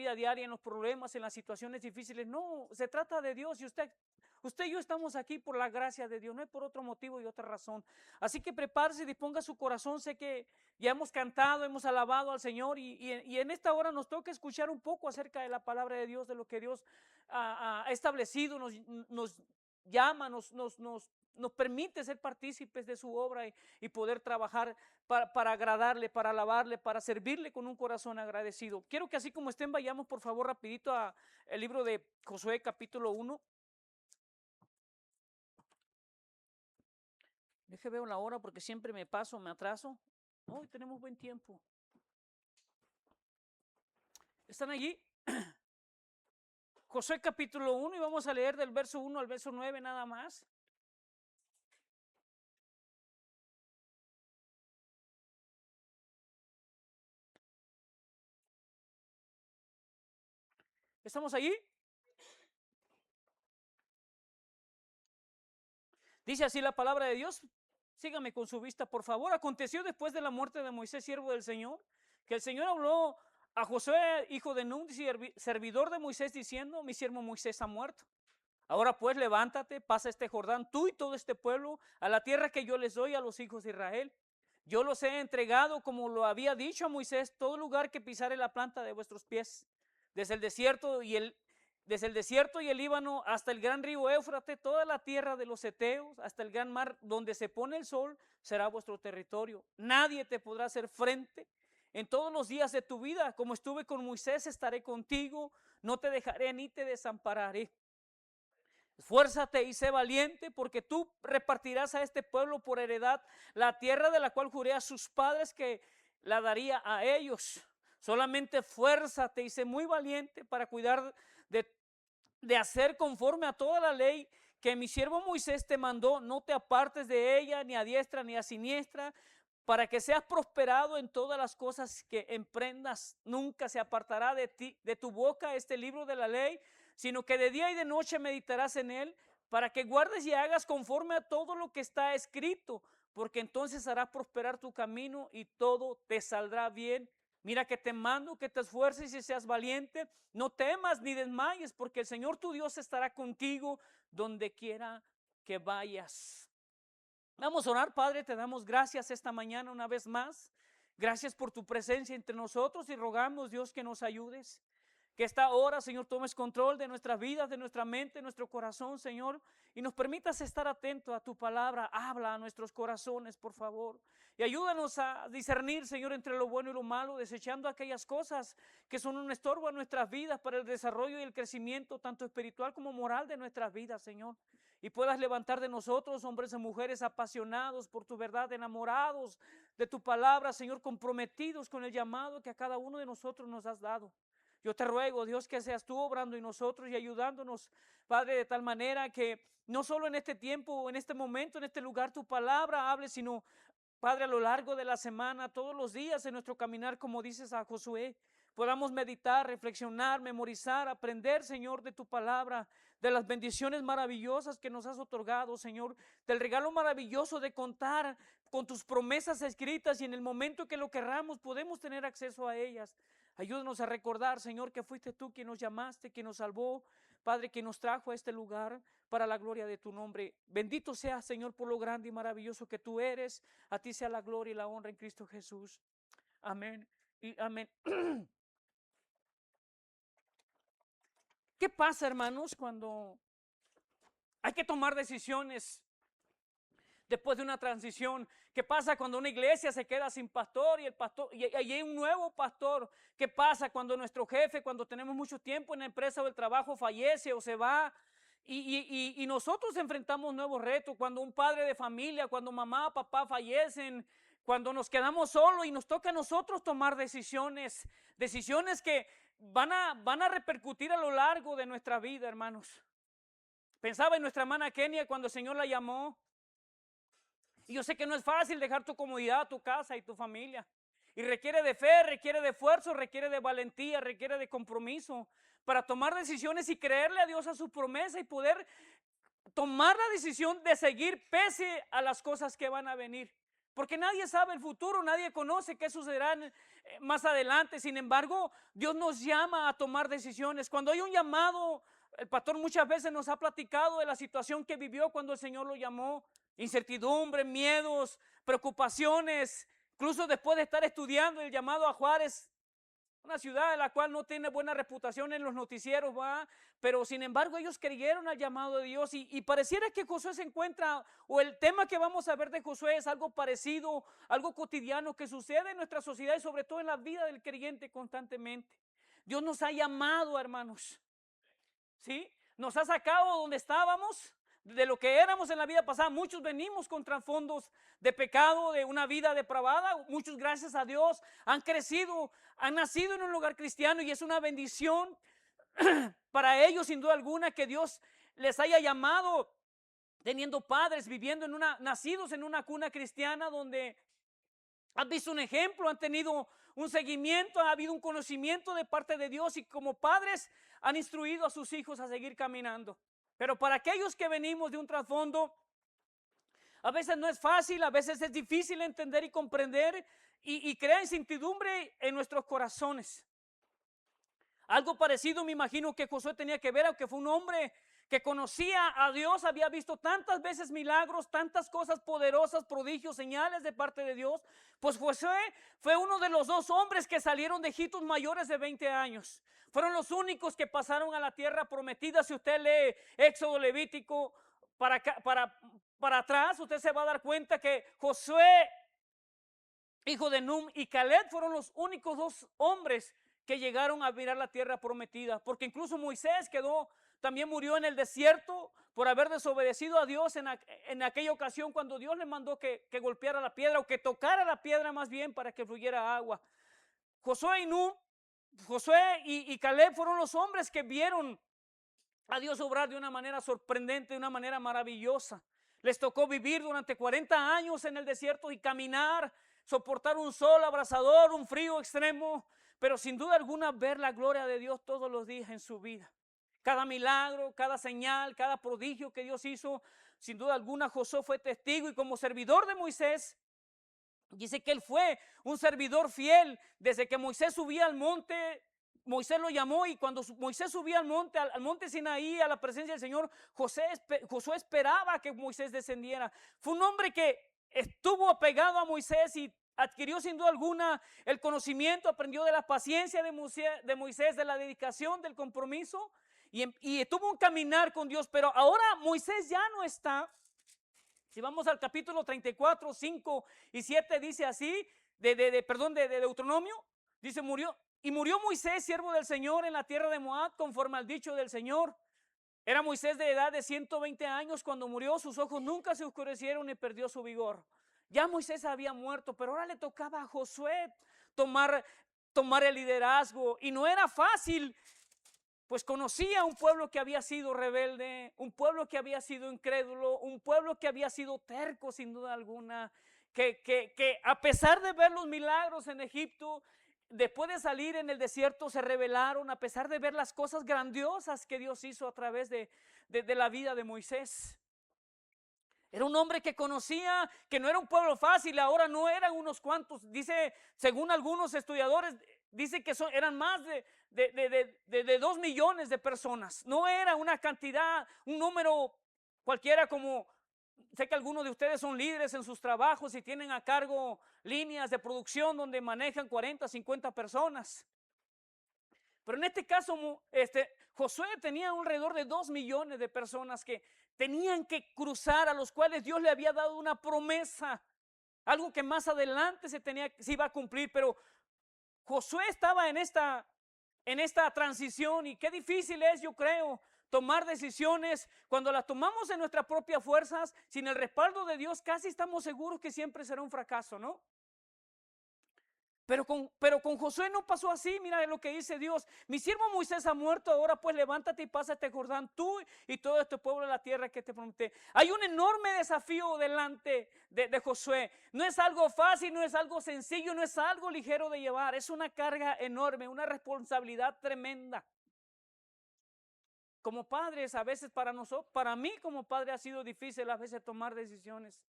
vida diaria, en los problemas, en las situaciones difíciles. No, se trata de Dios y usted y yo estamos aquí por la gracia de Dios, no es por otro motivo y otra razón. Así que prepárese y disponga su corazón. Sé que ya hemos cantado, hemos alabado al Señor y en esta hora nos toca escuchar un poco acerca de la palabra de Dios, de lo que Dios ha establecido, nos llama, nos permite ser partícipes de su obra y poder trabajar para agradarle, para alabarle, para servirle con un corazón agradecido. Quiero que así como estén, vayamos por favor rapidito al libro de Josué capítulo 1. Deje veo la hora porque siempre me paso, me atraso. Hoy tenemos buen tiempo. ¿Están allí? Josué capítulo 1 y vamos a leer del verso 1 al verso 9 nada más. ¿Estamos allí? Dice así la palabra de Dios. Sígame con su vista, por favor. Aconteció después de la muerte de Moisés, siervo del Señor, que el Señor habló a Josué, hijo de Nun, servidor de Moisés, diciendo: mi siervo Moisés ha muerto. Ahora pues levántate, pasa este Jordán, tú y todo este pueblo, a la tierra que yo les doy a los hijos de Israel. Yo los he entregado, como lo había dicho a Moisés, todo lugar que pisare la planta de vuestros pies, desde el desierto y el Líbano hasta el gran río Éufrates, toda la tierra de los heteos, hasta el gran mar donde se pone el sol, será vuestro territorio. Nadie te podrá hacer frente en todos los días de tu vida. Como estuve con Moisés, estaré contigo, no te dejaré ni te desampararé. Esfuérzate y sé valiente, porque tú repartirás a este pueblo por heredad la tierra de la cual juré a sus padres que la daría a ellos. Solamente esfuérzate y sé muy valiente para cuidar de hacer conforme a toda la ley que mi siervo Moisés te mandó. No te apartes de ella, ni a diestra ni a siniestra, para que seas prosperado en todas las cosas que emprendas. Nunca se apartará de ti, de tu boca, este libro de la ley, sino que de día y de noche meditarás en él, para que guardes y hagas conforme a todo lo que está escrito, porque entonces harás prosperar tu camino y todo te saldrá bien. Mira que te mando que te esfuerces y seas valiente. No temas ni desmayes, porque el Señor tu Dios estará contigo donde quiera que vayas. Vamos a orar. Padre, te damos gracias esta mañana una vez más. Gracias por tu presencia entre nosotros y rogamos, Dios, que nos ayudes. Que esta hora, Señor, tomes control de nuestras vidas, de nuestra mente, de nuestro corazón, Señor, y nos permitas estar atentos a tu palabra. Habla a nuestros corazones, por favor, y ayúdanos a discernir, Señor, entre lo bueno y lo malo, desechando aquellas cosas que son un estorbo a nuestras vidas para el desarrollo y el crecimiento, tanto espiritual como moral de nuestras vidas, Señor. Y puedas levantar de nosotros hombres y mujeres apasionados por tu verdad, enamorados de tu palabra, Señor, comprometidos con el llamado que a cada uno de nosotros nos has dado. Yo te ruego, Dios, que seas tú obrando en nosotros y ayudándonos, Padre, de tal manera que no solo en este tiempo, en este momento, en este lugar, tu palabra hable, sino, Padre, a lo largo de la semana, todos los días en nuestro caminar, como dices a Josué, podamos meditar, reflexionar, memorizar, aprender, Señor, de tu palabra, de las bendiciones maravillosas que nos has otorgado, Señor, del regalo maravilloso de contar con tus promesas escritas, y en el momento que lo querramos podemos tener acceso a ellas. Ayúdanos a recordar, Señor, que fuiste tú quien nos llamaste, quien nos salvó, Padre, quien nos trajo a este lugar para la gloria de tu nombre. Bendito seas, Señor, por lo grande y maravilloso que tú eres. A ti sea la gloria y la honra en Cristo Jesús. Amén y amén. ¿Qué pasa, hermanos, cuando hay que tomar decisiones después de una transición? ¿Qué pasa cuando una iglesia se queda sin pastor y hay un nuevo pastor? ¿Qué pasa cuando nuestro jefe, cuando tenemos mucho tiempo en la empresa o el trabajo, fallece o se va? Y nosotros enfrentamos nuevos retos. Cuando un padre de familia, cuando mamá, papá fallecen, cuando nos quedamos solos y nos toca a nosotros tomar decisiones que van a repercutir a lo largo de nuestra vida, hermanos. Pensaba en nuestra hermana Kenia cuando el Señor la llamó. Y yo sé que no es fácil dejar tu comodidad, tu casa y tu familia. Y requiere de fe, requiere de esfuerzo, requiere de valentía, requiere de compromiso para tomar decisiones y creerle a Dios a su promesa y poder tomar la decisión de seguir pese a las cosas que van a venir. porque nadie sabe el futuro, nadie conoce qué sucederá más adelante. Sin embargo, Dios nos llama a tomar decisiones. Cuando hay un llamado, el pastor muchas veces nos ha platicado de la situación que vivió cuando el Señor lo llamó, incertidumbre, miedos, preocupaciones, incluso después de estar estudiando el llamado a Juárez, una ciudad de la cual no tiene buena reputación en los noticieros, ¿va? Pero sin embargo ellos creyeron al llamado de Dios y pareciera que Josué se encuentra, o el tema que vamos a ver de Josué es algo parecido, algo cotidiano que sucede en nuestra sociedad y sobre todo en la vida del creyente constantemente. Dios nos ha llamado, hermanos, ¿sí? Nos ha sacado donde estábamos, de lo que éramos en la vida pasada. Muchos venimos con trasfondos de pecado, de una vida depravada. Muchos, gracias a Dios, han crecido, han nacido en un lugar cristiano y es una bendición para ellos, sin duda alguna, que Dios les haya llamado teniendo padres, viviendo nacidos en una cuna cristiana donde han visto un ejemplo, han tenido un seguimiento, ha habido un conocimiento de parte de Dios y como padres han instruido a sus hijos a seguir caminando. Pero para aquellos que venimos de un trasfondo, a veces no es fácil, a veces es difícil entender y comprender y crea incertidumbre en nuestros corazones. Algo parecido me imagino que Josué tenía que ver, aunque fue un hombre que conocía a Dios, había visto tantas veces milagros, tantas cosas poderosas, prodigios, señales de parte de Dios. Pues Josué fue uno de los 2 hombres que salieron de Egipto mayores de 20 años. Fueron los únicos que pasaron a la tierra prometida. Si usted lee Éxodo, Levítico, para atrás, usted se va a dar cuenta que Josué, hijo de Num, y Caleb fueron los únicos 2 hombres que llegaron a mirar la tierra prometida, porque incluso Moisés también murió en el desierto por haber desobedecido a Dios en aquella ocasión cuando Dios le mandó que golpeara la piedra o que tocara la piedra más bien para que fluyera agua. Josué y Caleb fueron los hombres que vieron a Dios obrar de una manera sorprendente, de una manera maravillosa. Les tocó vivir durante 40 años en el desierto y caminar, soportar un sol abrasador, un frío extremo, pero sin duda alguna ver la gloria de Dios todos los días en su vida. Cada milagro, cada señal, cada prodigio que Dios hizo, sin duda alguna Josué fue testigo y como servidor de Moisés, dice que él fue un servidor fiel. Desde que Moisés subía al monte, Moisés lo llamó y cuando Moisés subía al monte Sinaí, a la presencia del Señor, Josué esperaba que Moisés descendiera. Fue un hombre que estuvo apegado a Moisés y adquirió sin duda alguna el conocimiento, aprendió de la paciencia de Moisés, de la dedicación, del compromiso y tuvo un caminar con Dios. Pero ahora Moisés ya no está. Si vamos al capítulo 34, 5 y 7 dice así, de Deuteronomio, dice murió Moisés, siervo del Señor, en la tierra de Moab, conforme al dicho del Señor. Era Moisés de edad de 120 años cuando murió, sus ojos nunca se oscurecieron ni perdió su vigor. Ya Moisés había muerto, pero ahora le tocaba a Josué tomar el liderazgo y no era fácil. Pues conocía un pueblo que había sido rebelde, un pueblo que había sido incrédulo, un pueblo que había sido terco sin duda alguna, que a pesar de ver los milagros en Egipto, después de salir en el desierto se rebelaron, a pesar de ver las cosas grandiosas que Dios hizo a través de la vida de Moisés. Era un hombre que conocía que no era un pueblo fácil, ahora no eran unos cuantos. Dice, según algunos estudiadores, dice que eran más de 2 millones de personas. No era una cantidad, un número cualquiera como, sé que algunos de ustedes son líderes en sus trabajos y tienen a cargo líneas de producción donde manejan 40, 50 personas. Pero en este caso, Josué tenía alrededor de 2 millones de personas que tenían que cruzar, a los cuales Dios le había dado una promesa, algo que más adelante se iba a cumplir. Pero Josué estaba en esta transición y qué difícil es, yo creo, tomar decisiones cuando las tomamos en nuestras propias fuerzas, sin el respaldo de Dios, casi estamos seguros que siempre será un fracaso, ¿no? Pero con Josué no pasó así. Mira lo que dice Dios: mi siervo Moisés ha muerto, ahora pues levántate y pasa este Jordán, tú y todo este pueblo de la tierra que te prometí. Hay un enorme desafío delante de Josué. No es algo fácil, no es algo sencillo, no es algo ligero de llevar. Es una carga enorme, una responsabilidad tremenda. Como padres, a veces para mí como padre ha sido difícil a veces tomar decisiones.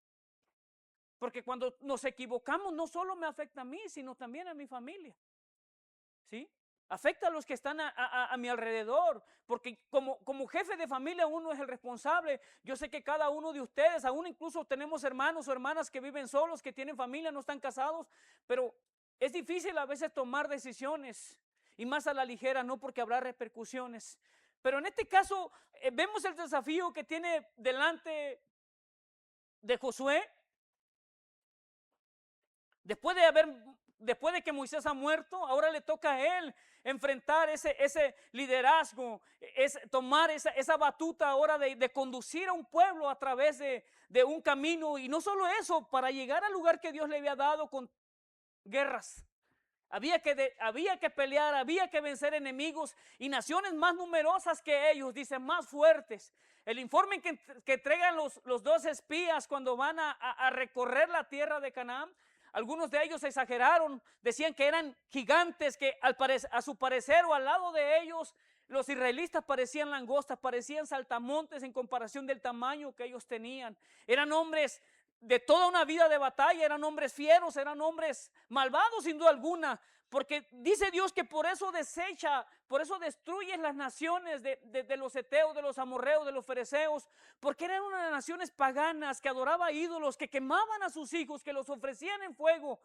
Porque cuando nos equivocamos no solo me afecta a mí, sino también a mi familia. ¿Sí? Afecta a los que están a mi alrededor, porque como jefe de familia uno es el responsable. Yo sé que cada uno de ustedes, aún incluso tenemos hermanos o hermanas que viven solos, que tienen familia, no están casados, pero es difícil a veces tomar decisiones y más a la ligera, no, porque habrá repercusiones. Pero en este caso vemos el desafío que tiene delante de Josué. Después de que Moisés ha muerto, ahora le toca a él enfrentar ese liderazgo, tomar esa batuta ahora de conducir a un pueblo a través de un camino. Y no solo eso, para llegar al lugar que Dios le había dado con guerras. Había que pelear, había que vencer enemigos y naciones más numerosas que ellos, dice, más fuertes. El informe que entregan los dos espías cuando van a recorrer la tierra de Canaán, algunos de ellos exageraron, decían que eran gigantes, que a su parecer o al lado de ellos los israelitas parecían langostas, parecían saltamontes en comparación del tamaño que ellos tenían. Eran hombres de toda una vida de batalla, eran hombres fieros, eran hombres malvados sin duda alguna, porque dice Dios que por eso destruye las naciones de los heteos, de los amorreos, de los fereceos, porque eran unas naciones paganas que adoraban ídolos, que quemaban a sus hijos, que los ofrecían en fuego,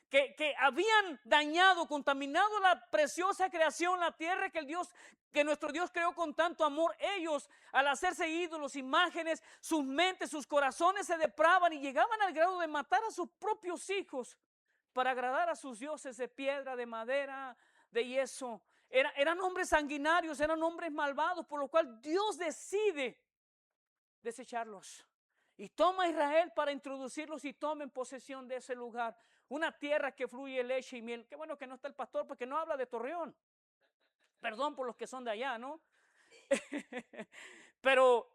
que habían dañado, contaminado la preciosa creación, la tierra que nuestro Dios creó con tanto amor. Ellos, al hacerse ídolos, imágenes, sus mentes, sus corazones se depravan y llegaban al grado de matar a sus propios hijos para agradar a sus dioses de piedra, de madera, de yeso. Eran hombres sanguinarios, eran hombres malvados, por lo cual Dios decide desecharlos. Y toma a Israel para introducirlos y tomen posesión de ese lugar. Una tierra que fluye leche y miel. Qué bueno que no está el pastor porque no habla de Torreón. Perdón por los que son de allá, ¿no? Pero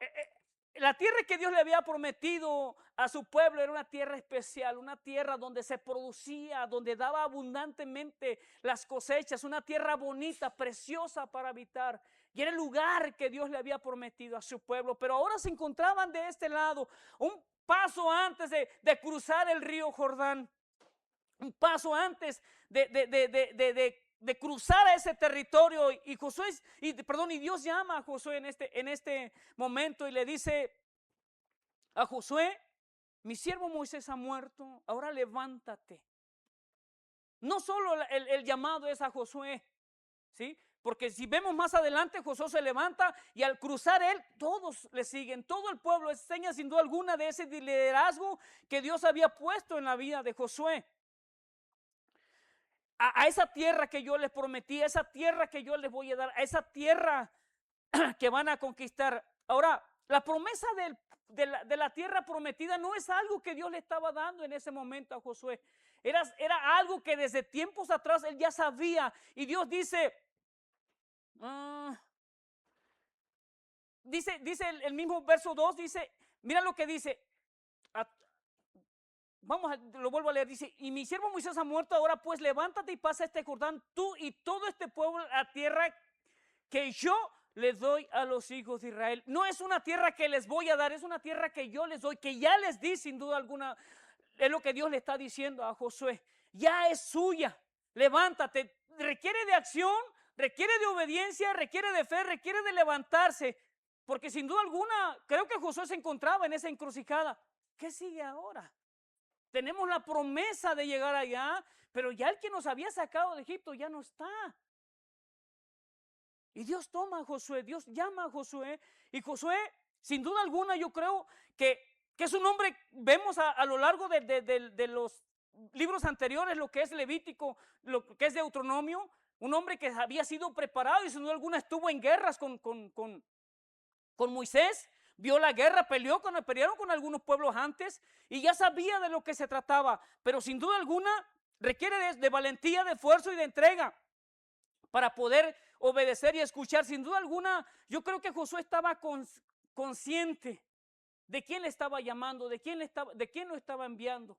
la tierra que Dios le había prometido a su pueblo era una tierra especial, una tierra donde se producía, donde daba abundantemente las cosechas, una tierra bonita, preciosa para habitar. Y era el lugar que Dios le había prometido a su pueblo. Pero ahora se encontraban de este lado, un paso antes de cruzar el río Jordán. Un paso antes de cruzar a ese territorio. Y Dios llama a Josué en este momento y le dice a Josué: mi siervo Moisés ha muerto, ahora levántate. No solo el llamado es a Josué, ¿sí? Porque si vemos más adelante, Josué se levanta y al cruzar él, todos le siguen, todo el pueblo. Es seña sin duda alguna de ese liderazgo que Dios había puesto en la vida de Josué. A esa tierra que yo les prometí, a esa tierra que yo les voy a dar, a esa tierra que van a conquistar. Ahora, la promesa de la tierra prometida no es algo que Dios le estaba dando en ese momento a Josué. Era algo que desde tiempos atrás él ya sabía. Y Dios dice el mismo verso 2, dice, mira lo que dice. Lo vuelvo a leer, dice: y mi siervo Moisés ha muerto, ahora pues levántate y pasa este Jordán, tú y todo este pueblo, a tierra que yo les doy a los hijos de Israel. No es una tierra que les voy a dar, es una tierra que yo les doy, que ya les di sin duda alguna. Es lo que Dios le está diciendo a Josué: ya es suya, levántate. Requiere de acción, requiere de obediencia, requiere de fe, requiere de levantarse, porque sin duda alguna creo que Josué se encontraba en esa encrucijada. ¿Qué sigue ahora? Tenemos la promesa de llegar allá, pero ya el que nos había sacado de Egipto ya no está. Y Dios toma a Josué, Dios llama a Josué. Y Josué, sin duda alguna, yo creo que es un hombre, vemos a lo largo de los libros anteriores, lo que es Levítico, lo que es Deuteronomio, un hombre que había sido preparado y sin duda alguna estuvo en guerras con Moisés. Vio la guerra, pelearon con algunos pueblos antes y ya sabía de lo que se trataba, pero sin duda alguna requiere de valentía, de esfuerzo y de entrega para poder obedecer y escuchar. Sin duda alguna, yo creo que Josué estaba consciente de quién le estaba llamando, de quién lo estaba enviando.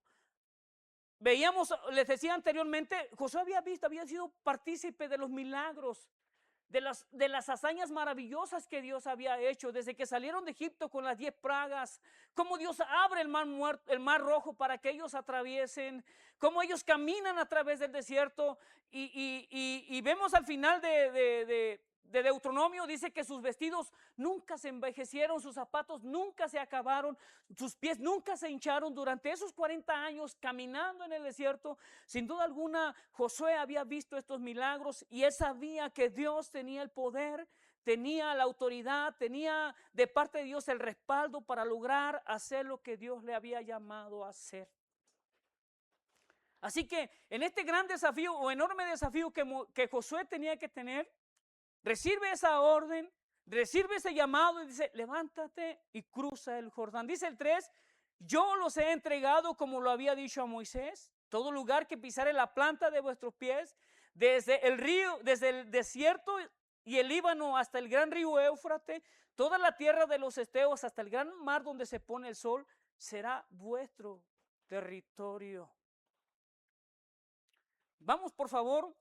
Veíamos, les decía anteriormente, Josué había sido partícipe de los milagros de las hazañas maravillosas que Dios había hecho, desde que salieron de Egipto con las 10 plagas, cómo Dios abre el mar rojo para que ellos atraviesen, cómo ellos caminan a través del desierto, y vemos al final de Deuteronomio, dice que sus vestidos nunca se envejecieron, sus zapatos nunca se acabaron, sus pies nunca se hincharon durante esos 40 años caminando en el desierto. Sin duda alguna, Josué había visto estos milagros y él sabía que Dios tenía el poder, tenía la autoridad, tenía de parte de Dios el respaldo para lograr hacer lo que Dios le había llamado a hacer. Así que en este gran desafío o enorme desafío que Josué tenía que tener, recibe esa orden, recibe ese llamado y dice, levántate y cruza el Jordán. Dice el 3, yo los he entregado como lo había dicho a Moisés, todo lugar que pisare la planta de vuestros pies, desde el río, desde el desierto y el Líbano hasta el gran río Éufrates, toda la tierra de los esteos hasta el gran mar donde se pone el sol, será vuestro territorio. Vamos, por favor.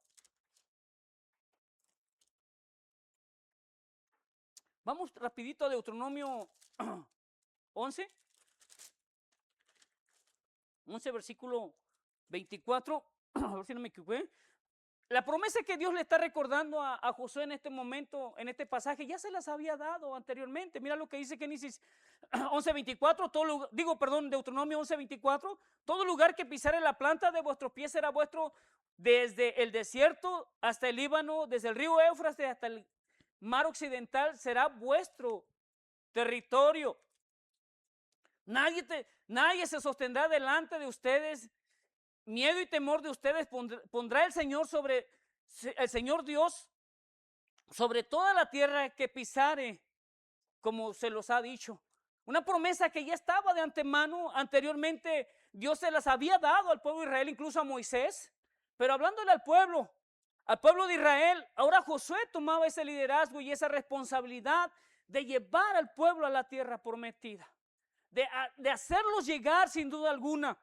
Vamos rapidito a Deuteronomio 11. 11 versículo 24. A ver si no me equivoqué. La promesa que Dios le está recordando a Josué en este momento, en este pasaje, ya se las había dado anteriormente. Mira lo que dice Génesis 11:24, Deuteronomio 11:24, todo lugar que pisare la planta de vuestros pies será vuestro, desde el desierto hasta el Líbano, desde el río Éufrates hasta el mar occidental, será vuestro territorio. Nadie se sostendrá delante de ustedes. Miedo y temor de ustedes pondrá el Señor Dios sobre toda la tierra que pisare, como se los ha dicho. Una promesa que ya estaba de antemano. Anteriormente Dios se las había dado al pueblo de Israel, incluso a Moisés. Pero hablándole al pueblo de Israel, ahora Josué tomaba ese liderazgo y esa responsabilidad de llevar al pueblo a la tierra prometida, de hacerlos llegar sin duda alguna.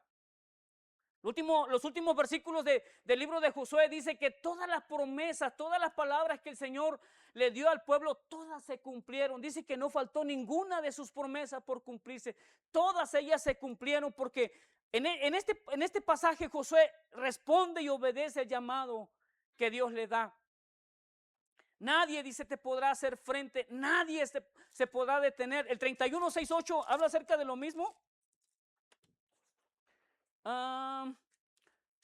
Los últimos versículos del libro de Josué dice que todas las promesas, todas las palabras que el Señor le dio al pueblo, todas se cumplieron. Dice que no faltó ninguna de sus promesas por cumplirse. Todas ellas se cumplieron porque en este pasaje Josué responde y obedece el llamado que Dios le da. Nadie, dice, te podrá hacer frente, nadie se podrá detener. El 31:6-8 habla acerca de lo mismo.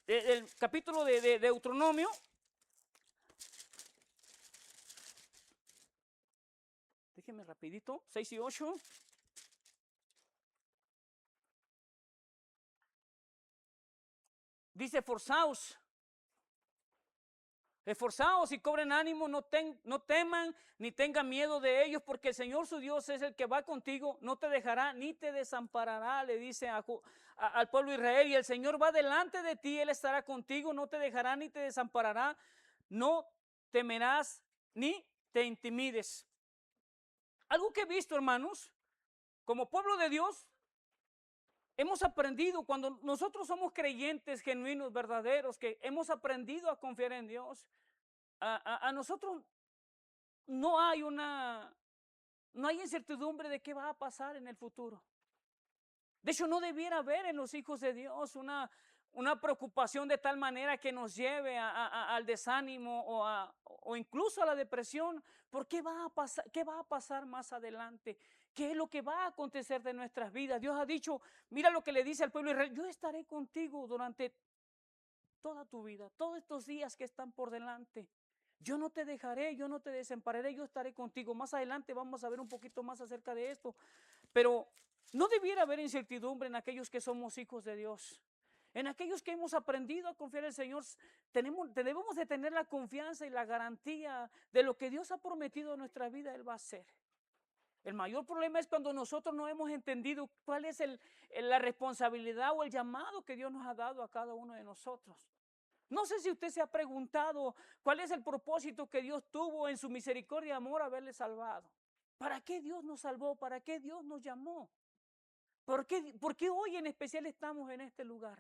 El capítulo de Deuteronomio. Déjenme rapidito, 6 y 8. Dice, esforzaos y cobren ánimo, no teman ni tengan miedo de ellos, porque el Señor su Dios es el que va contigo, no te dejará ni te desamparará, le dice al pueblo de Israel. Y el Señor va delante de ti, Él estará contigo, no te dejará ni te desamparará, no temerás ni te intimides. Algo que he visto, hermanos, como pueblo de Dios, hemos aprendido, cuando nosotros somos creyentes genuinos, verdaderos, que hemos aprendido a confiar en Dios, a nosotros no hay incertidumbre de qué va a pasar en el futuro. De hecho, no debiera haber en los hijos de Dios una preocupación de tal manera que nos lleve al desánimo o incluso a la depresión. ¿Por qué va a pasar? ¿Qué va a pasar más adelante? ¿Qué es lo que va a acontecer de nuestras vidas? Dios ha dicho, mira lo que le dice al pueblo de Israel, yo estaré contigo durante toda tu vida, todos estos días que están por delante. Yo no te dejaré, yo no te desampararé, yo estaré contigo. Más adelante vamos a ver un poquito más acerca de esto. Pero no debiera haber incertidumbre en aquellos que somos hijos de Dios. En aquellos que hemos aprendido a confiar en el Señor, debemos de tener la confianza y la garantía de lo que Dios ha prometido en nuestra vida, Él va a hacer. El mayor problema es cuando nosotros no hemos entendido cuál es la responsabilidad o el llamado que Dios nos ha dado a cada uno de nosotros. No sé si usted se ha preguntado cuál es el propósito que Dios tuvo en su misericordia y amor haberle salvado. ¿Para qué Dios nos salvó? ¿Para qué Dios nos llamó? ¿Por qué hoy en especial estamos en este lugar?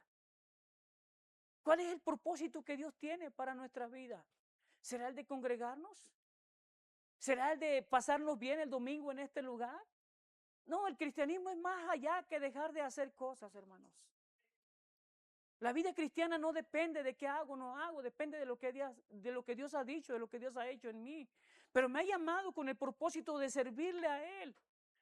¿Cuál es el propósito que Dios tiene para nuestra vida? ¿Será el de congregarnos? ¿Será el de pasarnos bien el domingo en este lugar? No, el cristianismo es más allá que dejar de hacer cosas, hermanos. La vida cristiana no depende de qué hago o no hago, depende de lo que Dios ha dicho, de lo que Dios ha hecho en mí. Pero me ha llamado con el propósito de servirle a Él,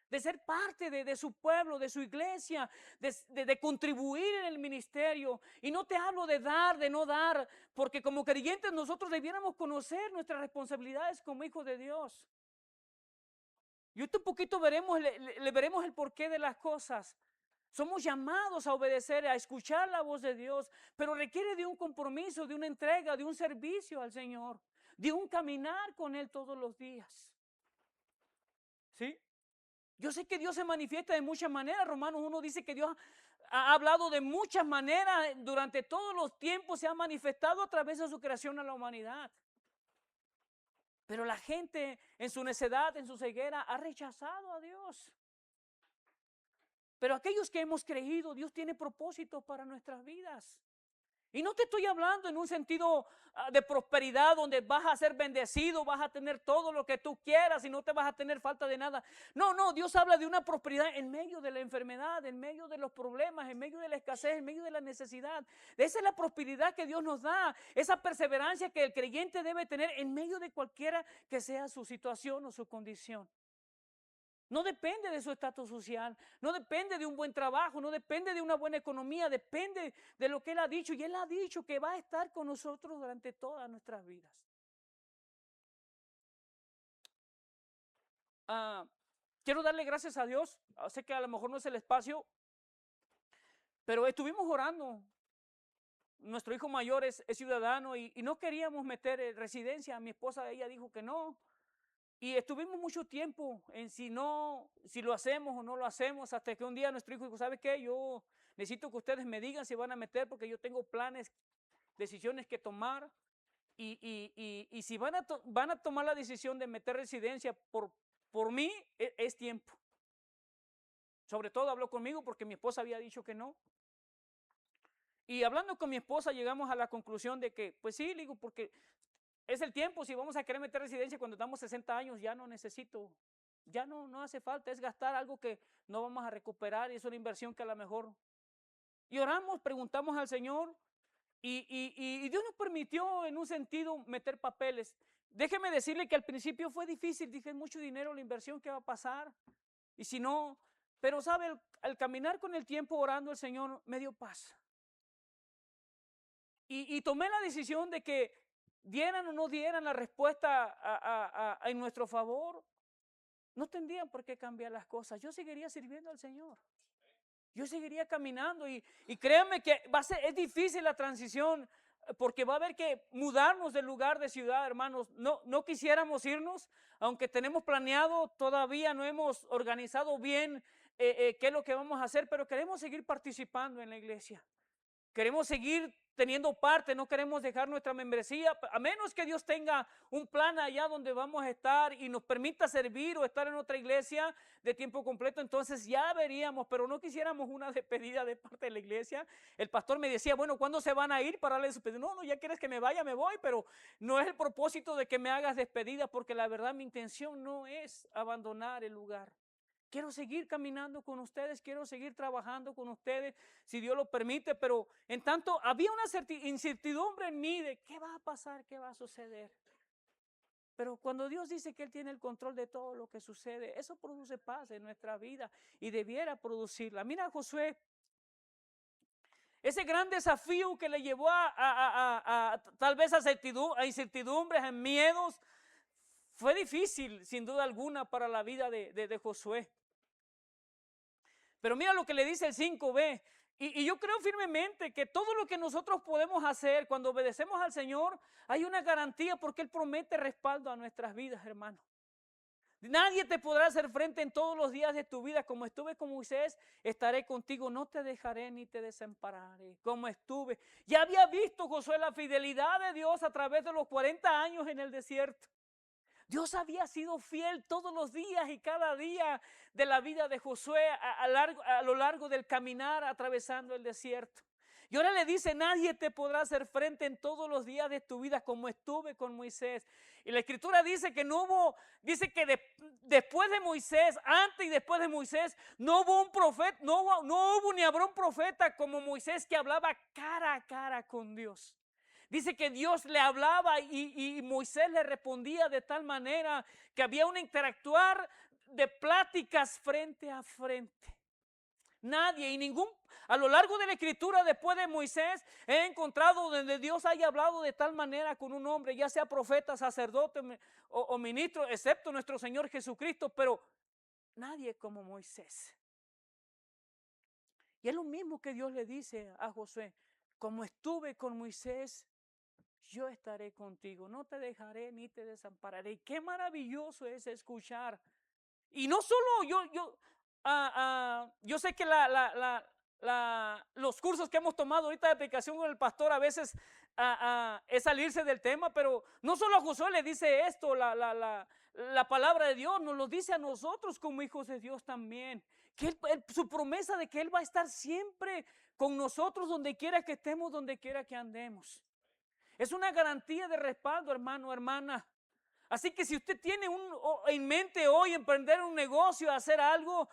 de ser parte de su pueblo, de su iglesia, de contribuir en el ministerio. Y no te hablo de dar, de no dar, porque como creyentes nosotros debiéramos conocer nuestras responsabilidades como hijos de Dios. Y un poquito le veremos el porqué de las cosas. Somos llamados a obedecer, a escuchar la voz de Dios, pero requiere de un compromiso, de una entrega, de un servicio al Señor, de un caminar con Él todos los días. ¿Sí? Yo sé que Dios se manifiesta de muchas maneras. Romanos 1 dice que Dios ha hablado de muchas maneras durante todos los tiempos, se ha manifestado a través de su creación a la humanidad. Pero la gente en su necedad, en su ceguera, ha rechazado a Dios. Pero aquellos que hemos creído, Dios tiene propósitos para nuestras vidas. Y no te estoy hablando en un sentido de prosperidad donde vas a ser bendecido, vas a tener todo lo que tú quieras y no te vas a tener falta de nada. No, no, Dios habla de una prosperidad en medio de la enfermedad, en medio de los problemas, en medio de la escasez, en medio de la necesidad. Esa es la prosperidad que Dios nos da, esa perseverancia que el creyente debe tener en medio de cualquiera que sea su situación o su condición. No depende de su estatus social, no depende de un buen trabajo, no depende de una buena economía, depende de lo que Él ha dicho. Y Él ha dicho que va a estar con nosotros durante todas nuestras vidas. Quiero darle gracias a Dios. Sé que a lo mejor no es el espacio, pero estuvimos orando. Nuestro hijo mayor es ciudadano y no queríamos meter residencia. Mi esposa, ella dijo que no. Y estuvimos mucho tiempo en si lo hacemos o no lo hacemos, hasta que un día nuestro hijo dijo, ¿sabe qué? Yo necesito que ustedes me digan si van a meter, porque yo tengo planes, decisiones que tomar. Y si van a tomar la decisión de meter residencia por mí, es tiempo. Sobre todo habló conmigo porque mi esposa había dicho que no. Y hablando con mi esposa llegamos a la conclusión de que, pues sí, le digo, porque es el tiempo. Si vamos a querer meter residencia cuando estamos 60 años, ya no necesito, ya no hace falta, es gastar algo que no vamos a recuperar y es una inversión que a lo mejor. Y oramos, preguntamos al Señor y Dios nos permitió en un sentido meter papeles. Déjeme decirle que al principio fue difícil, dije, mucho dinero la inversión que va a pasar. Y si no, pero sabe, al caminar con el tiempo orando, el Señor me dio paz. Y tomé la decisión de que dieran o no dieran la respuesta en nuestro favor, no tendrían por qué cambiar las cosas. Yo seguiría sirviendo al Señor. Yo seguiría caminando y créanme que es difícil la transición porque va a haber que mudarnos de lugar, de ciudad, hermanos. No quisiéramos irnos, aunque tenemos planeado, todavía no hemos organizado bien qué es lo que vamos a hacer, pero queremos seguir participando en la iglesia. Queremos seguir teniendo parte, no queremos dejar nuestra membresía, a menos que Dios tenga un plan allá donde vamos a estar y nos permita servir o estar en otra iglesia de tiempo completo, entonces ya veríamos, pero no quisiéramos una despedida de parte de la iglesia. El pastor me decía, bueno, ¿cuándo se van a ir para darle despedida? No, ya quieres que me vaya, me voy, pero no es el propósito de que me hagas despedida, porque la verdad mi intención no es abandonar el lugar. Quiero seguir caminando con ustedes, quiero seguir trabajando con ustedes, si Dios lo permite, pero en tanto había una incertidumbre en mí de qué va a pasar, qué va a suceder. Pero cuando Dios dice que Él tiene el control de todo lo que sucede, eso produce paz en nuestra vida y debiera producirla. Mira a Josué, ese gran desafío que le llevó tal vez a incertidumbres, a miedos, fue difícil sin duda alguna para la vida de Josué. Pero mira lo que le dice el 5b. Y yo creo firmemente que todo lo que nosotros podemos hacer cuando obedecemos al Señor, hay una garantía porque Él promete respaldo a nuestras vidas, hermano. Nadie te podrá hacer frente en todos los días de tu vida. Como estuve con Moisés, estaré contigo, no te dejaré ni te desampararé. Como estuve. Ya había visto Josué la fidelidad de Dios a través de los 40 años en el desierto. Dios había sido fiel todos los días y cada día de la vida de Josué a lo largo del caminar atravesando el desierto. Y ahora le dice, nadie te podrá hacer frente en todos los días de tu vida como estuve con Moisés. Y la Escritura dice que no hubo, dice que después de Moisés, antes y después de Moisés, no hubo un profeta, no hubo ni habrá un profeta como Moisés que hablaba cara a cara con Dios. Dice que Dios le hablaba y Moisés le respondía de tal manera que había un interactuar de pláticas frente a frente. Nadie y ningún, a lo largo de la Escritura después de Moisés, he encontrado donde Dios haya hablado de tal manera con un hombre, ya sea profeta, sacerdote o ministro, excepto nuestro Señor Jesucristo, pero nadie como Moisés. Y es lo mismo que Dios le dice a Josué, como estuve con Moisés, yo estaré contigo, no te dejaré ni te desampararé. Y qué maravilloso es escuchar. Y no solo yo sé que los cursos que hemos tomado ahorita de aplicación con el pastor a veces es salirse del tema, pero no solo a Josué le dice esto, la palabra de Dios nos lo dice a nosotros como hijos de Dios también. Que su promesa de que Él va a estar siempre con nosotros donde quiera que estemos, donde quiera que andemos. Es una garantía de respaldo, hermano, hermana. Así que si usted tiene en mente hoy emprender un negocio, hacer algo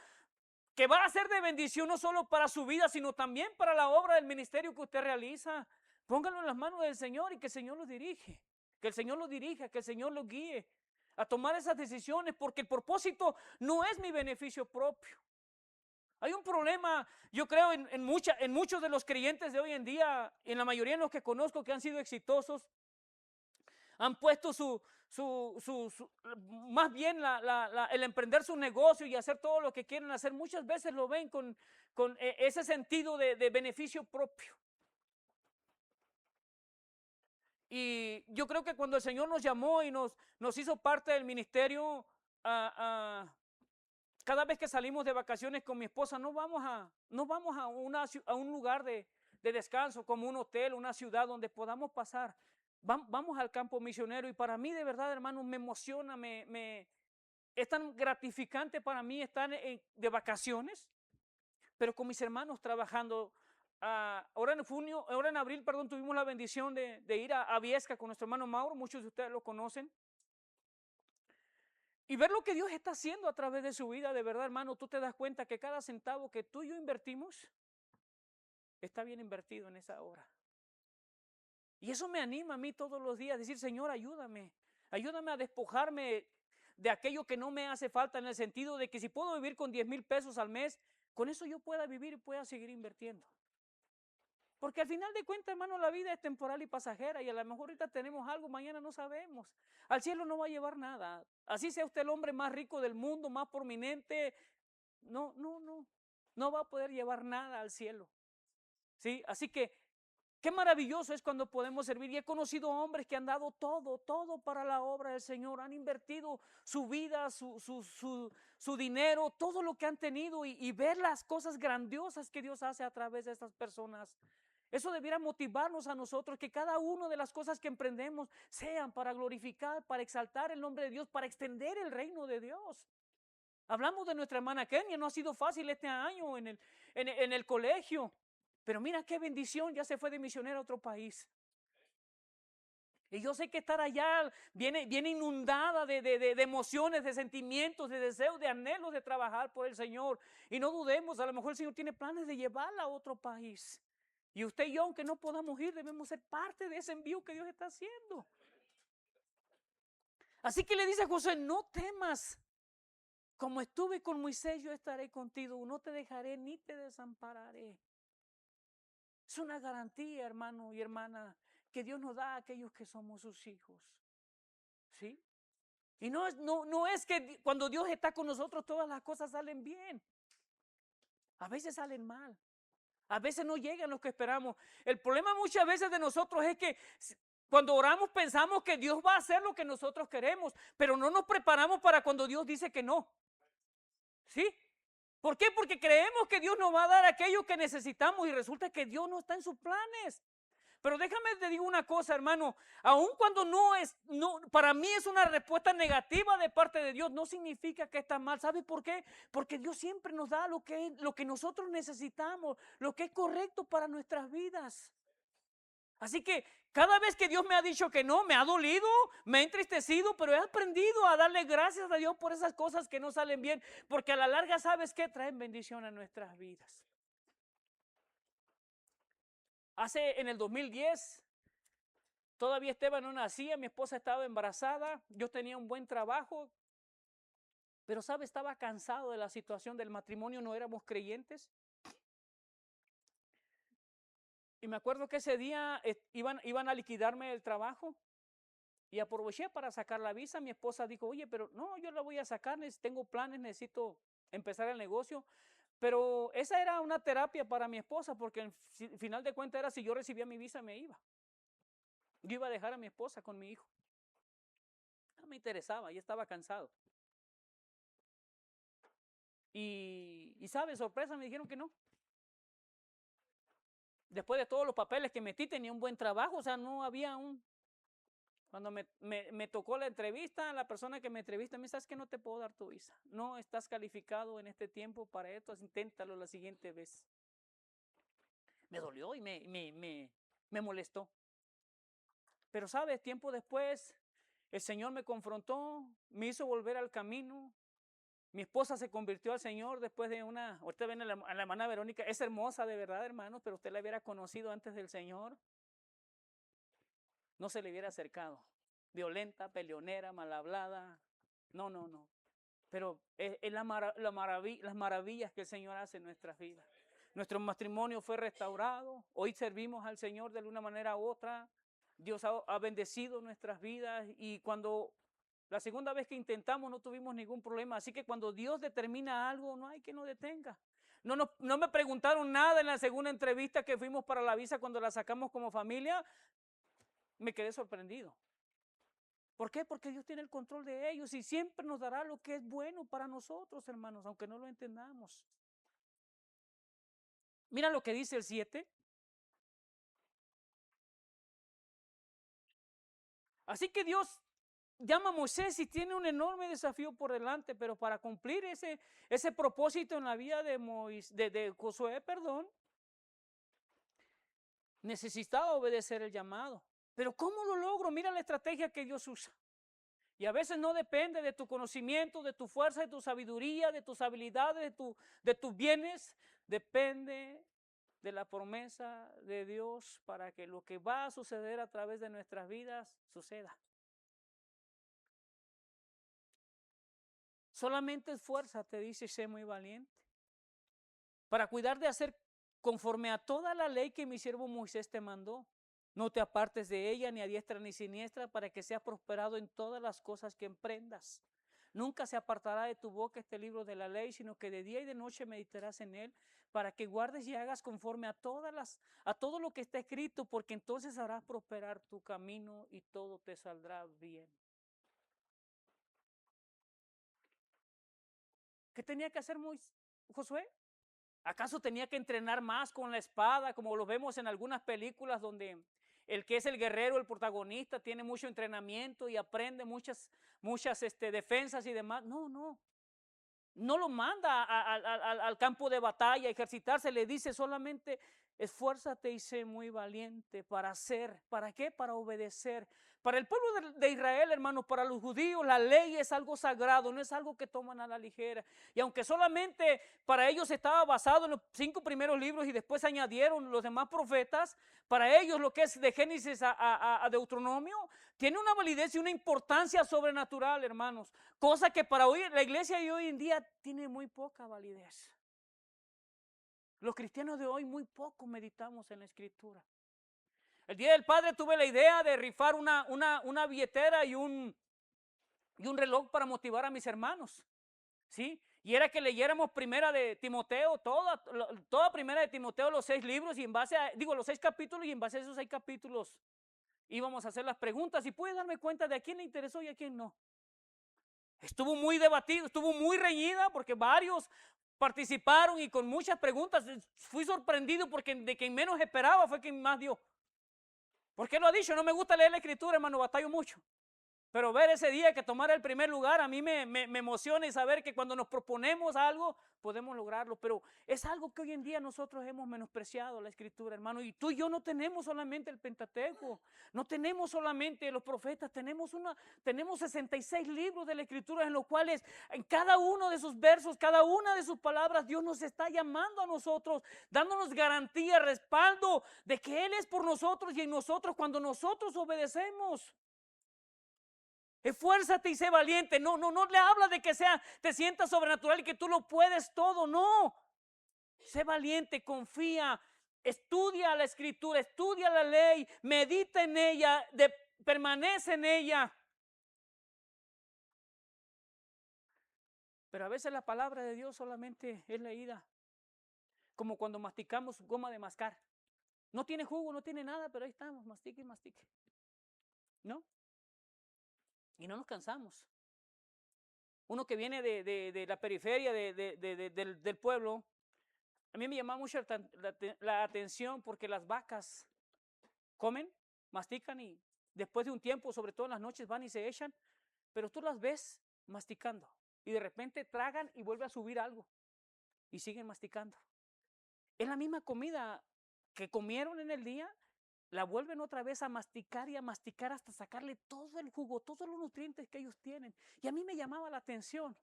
que va a ser de bendición no solo para su vida, sino también para la obra del ministerio que usted realiza, póngalo en las manos del Señor y que el Señor lo dirige, que el Señor lo dirija, que el Señor lo guíe a tomar esas decisiones, porque el propósito no es mi beneficio propio. Hay un problema, yo creo, en muchos de los creyentes de hoy en día, en la mayoría de los que conozco que han sido exitosos, han puesto más bien el emprender su negocio y hacer todo lo que quieren hacer. Muchas veces lo ven con ese sentido de beneficio propio. Y yo creo que cuando el Señor nos llamó y nos hizo parte del ministerio, cada vez que salimos de vacaciones con mi esposa, no vamos a un lugar de descanso como un hotel, una ciudad donde podamos pasar. Vamos al campo misionero y para mí de verdad, hermanos, me emociona, es tan gratificante para mí estar de vacaciones, pero con mis hermanos trabajando. Ahora en abril, tuvimos la bendición de ir a Viesca con nuestro hermano Mauro, muchos de ustedes lo conocen. Y ver lo que Dios está haciendo a través de su vida, de verdad, hermano, tú te das cuenta que cada centavo que tú y yo invertimos está bien invertido en esa hora. Y eso me anima a mí todos los días, decir, Señor, ayúdame a despojarme de aquello que no me hace falta, en el sentido de que si puedo vivir con 10,000 pesos al mes, con eso yo pueda vivir y pueda seguir invirtiendo. Porque al final de cuentas, hermano, la vida es temporal y pasajera y a lo mejor ahorita tenemos algo, mañana no sabemos. Al cielo no va a llevar nada. Así sea usted el hombre más rico del mundo, más prominente, no va a poder llevar nada al cielo. ¿Sí? Así que qué maravilloso es cuando podemos servir. Y he conocido hombres que han dado todo para la obra del Señor. Han invertido su vida, su dinero, todo lo que han tenido y ver las cosas grandiosas que Dios hace a través de estas personas. Eso debiera motivarnos a nosotros, que cada una de las cosas que emprendemos sean para glorificar, para exaltar el nombre de Dios, para extender el reino de Dios. Hablamos de nuestra hermana Kenia, no ha sido fácil este año en el colegio. Pero mira qué bendición, ya se fue de misionera a otro país. Y yo sé que estar allá viene inundada de emociones, de sentimientos, de deseos, de anhelos de trabajar por el Señor. Y no dudemos, a lo mejor el Señor tiene planes de llevarla a otro país. Y usted y yo, aunque no podamos ir, debemos ser parte de ese envío que Dios está haciendo. Así que le dice a Josué, no temas. Como estuve con Moisés, yo estaré contigo. No te dejaré ni te desampararé. Es una garantía, hermano y hermana, que Dios nos da a aquellos que somos sus hijos. ¿Sí? Y no es que cuando Dios está con nosotros todas las cosas salen bien. A veces salen mal. A veces no llegan los que esperamos. El problema muchas veces de nosotros es que cuando oramos pensamos que Dios va a hacer lo que nosotros queremos, pero no nos preparamos para cuando Dios dice que no. ¿Sí? ¿Por qué? Porque creemos que Dios nos va a dar aquello que necesitamos y resulta que Dios no está en sus planes. Pero déjame te digo una cosa, hermano, aun cuando para mí es una respuesta negativa de parte de Dios, no significa que está mal. ¿Sabe por qué? Porque Dios siempre nos da lo que nosotros necesitamos, lo que es correcto para nuestras vidas. Así que cada vez que Dios me ha dicho que no, me ha dolido, me ha entristecido, pero he aprendido a darle gracias a Dios por esas cosas que no salen bien, porque a la larga, ¿sabes qué? Traen bendición a nuestras vidas. En el 2010, todavía Esteban no nacía, mi esposa estaba embarazada, yo tenía un buen trabajo, pero ¿sabe? Estaba cansado de la situación del matrimonio, no éramos creyentes. Y me acuerdo que ese día iban a liquidarme el trabajo y aproveché para sacar la visa. Mi esposa dijo, oye, pero no, yo la voy a sacar, tengo planes, necesito empezar el negocio. Pero esa era una terapia para mi esposa, porque al final de cuentas era si yo recibía mi visa me iba. Yo iba a dejar a mi esposa con mi hijo. No me interesaba, ya estaba cansado. Y ¿sabes? Sorpresa, me dijeron que no. Después de todos los papeles que metí, tenía un buen trabajo, o sea, no había Cuando me tocó la entrevista, la persona que me entrevista me dice, ¿sabes que no te puedo dar tu visa? No estás calificado en este tiempo para esto, inténtalo la siguiente vez. Me dolió y me molestó. Pero ¿sabes? Tiempo después, el Señor me confrontó, me hizo volver al camino. Mi esposa se convirtió al Señor después de ahorita ven a la hermana Verónica, es hermosa de verdad, hermanos, pero usted la hubiera conocido antes del Señor, no se le hubiera acercado. Violenta, peleonera, mal hablada, no. Pero es las maravillas que el Señor hace en nuestras vidas. Nuestro matrimonio fue restaurado, hoy servimos al Señor de una manera u otra. Dios ha bendecido nuestras vidas y cuando la segunda vez que intentamos no tuvimos ningún problema. Así que cuando Dios determina algo, no hay que nos detenga. No me preguntaron nada en la segunda entrevista que fuimos para la visa cuando la sacamos como familia. Me quedé sorprendido. ¿Por qué? Porque Dios tiene el control de ellos y siempre nos dará lo que es bueno para nosotros, hermanos, aunque no lo entendamos. Mira lo que dice el 7. Así que Dios llama a Moisés y tiene un enorme desafío por delante, pero para cumplir ese propósito en la vida de Josué, necesitaba obedecer el llamado. Pero ¿cómo lo logro? Mira la estrategia que Dios usa. Y a veces no depende de tu conocimiento, de tu fuerza, de tu sabiduría, de tus habilidades, de tus bienes. Depende de la promesa de Dios para que lo que va a suceder a través de nuestras vidas suceda. Solamente esfuérzate, dice, sé muy valiente, para cuidar de hacer conforme a toda la ley que mi siervo Moisés te mandó. No te apartes de ella ni a diestra ni siniestra, para que seas prosperado en todas las cosas que emprendas. Nunca se apartará de tu boca este libro de la ley, sino que de día y de noche meditarás en él, para que guardes y hagas conforme a todo lo que está escrito, porque entonces harás prosperar tu camino y todo te saldrá bien. ¿Qué tenía que hacer Josué? ¿Acaso tenía que entrenar más con la espada, como lo vemos en algunas películas donde el que es el guerrero, el protagonista, tiene mucho entrenamiento y aprende muchas defensas y demás? No lo manda al campo de batalla a ejercitarse, le dice solamente esfuérzate y sé muy valiente para hacer. ¿Para qué? Para obedecer. Para el pueblo de Israel, hermanos, para los judíos, la ley es algo sagrado, no es algo que toman a la ligera. Y aunque solamente para ellos estaba basado en los 5 primeros libros y después añadieron los demás profetas, para ellos lo que es de Génesis a Deuteronomio tiene una validez y una importancia sobrenatural, hermanos. Cosa que para hoy, la iglesia de hoy en día tiene muy poca validez. Los cristianos de hoy muy poco meditamos en la escritura. El día del Padre tuve la idea de rifar una billetera y un reloj para motivar a mis hermanos, ¿sí? Y era que leyéramos primera de Timoteo, toda primera de Timoteo, los 6 libros, y los 6 capítulos, y en base a esos 6 capítulos íbamos a hacer las preguntas, y pude darme cuenta de a quién le interesó y a quién no. Estuvo muy debatido, estuvo muy reñida, porque varios participaron y con muchas preguntas. Fui sorprendido porque de quien menos esperaba fue quien más dio. Porque Él lo ha dicho, no me gusta leer la escritura, hermano, batallo mucho. Pero ver ese día que tomar el primer lugar a mí me emociona, y saber que cuando nos proponemos algo podemos lograrlo. Pero es algo que hoy en día nosotros hemos menospreciado, la escritura, hermano. Y tú y yo no tenemos solamente el Pentateuco, no tenemos solamente los profetas, tenemos 66 libros de la escritura, en los cuales en cada uno de sus versos, cada una de sus palabras, Dios nos está llamando a nosotros, dándonos garantía, respaldo de que Él es por nosotros y en nosotros cuando nosotros obedecemos. Esfuérzate y sé valiente. No le habla de que te sientas sobrenatural y que tú lo puedes todo. No. Sé valiente, confía, estudia la escritura, estudia la ley, medita en ella, permanece en ella. Pero a veces la palabra de Dios solamente es leída, como cuando masticamos goma de mascar. No tiene jugo, no tiene nada, pero ahí estamos, mastique y mastique. ¿No? Y no nos cansamos. Uno que viene de la periferia del pueblo, a mí me llama mucho la atención porque las vacas comen, mastican y después de un tiempo, sobre todo en las noches, van y se echan, pero tú las ves masticando y de repente tragan y vuelve a subir algo y siguen masticando. Es la misma comida que comieron en el día, la vuelven otra vez a masticar y a masticar hasta sacarle todo el jugo, todos los nutrientes que ellos tienen. Y a mí me llamaba la atención.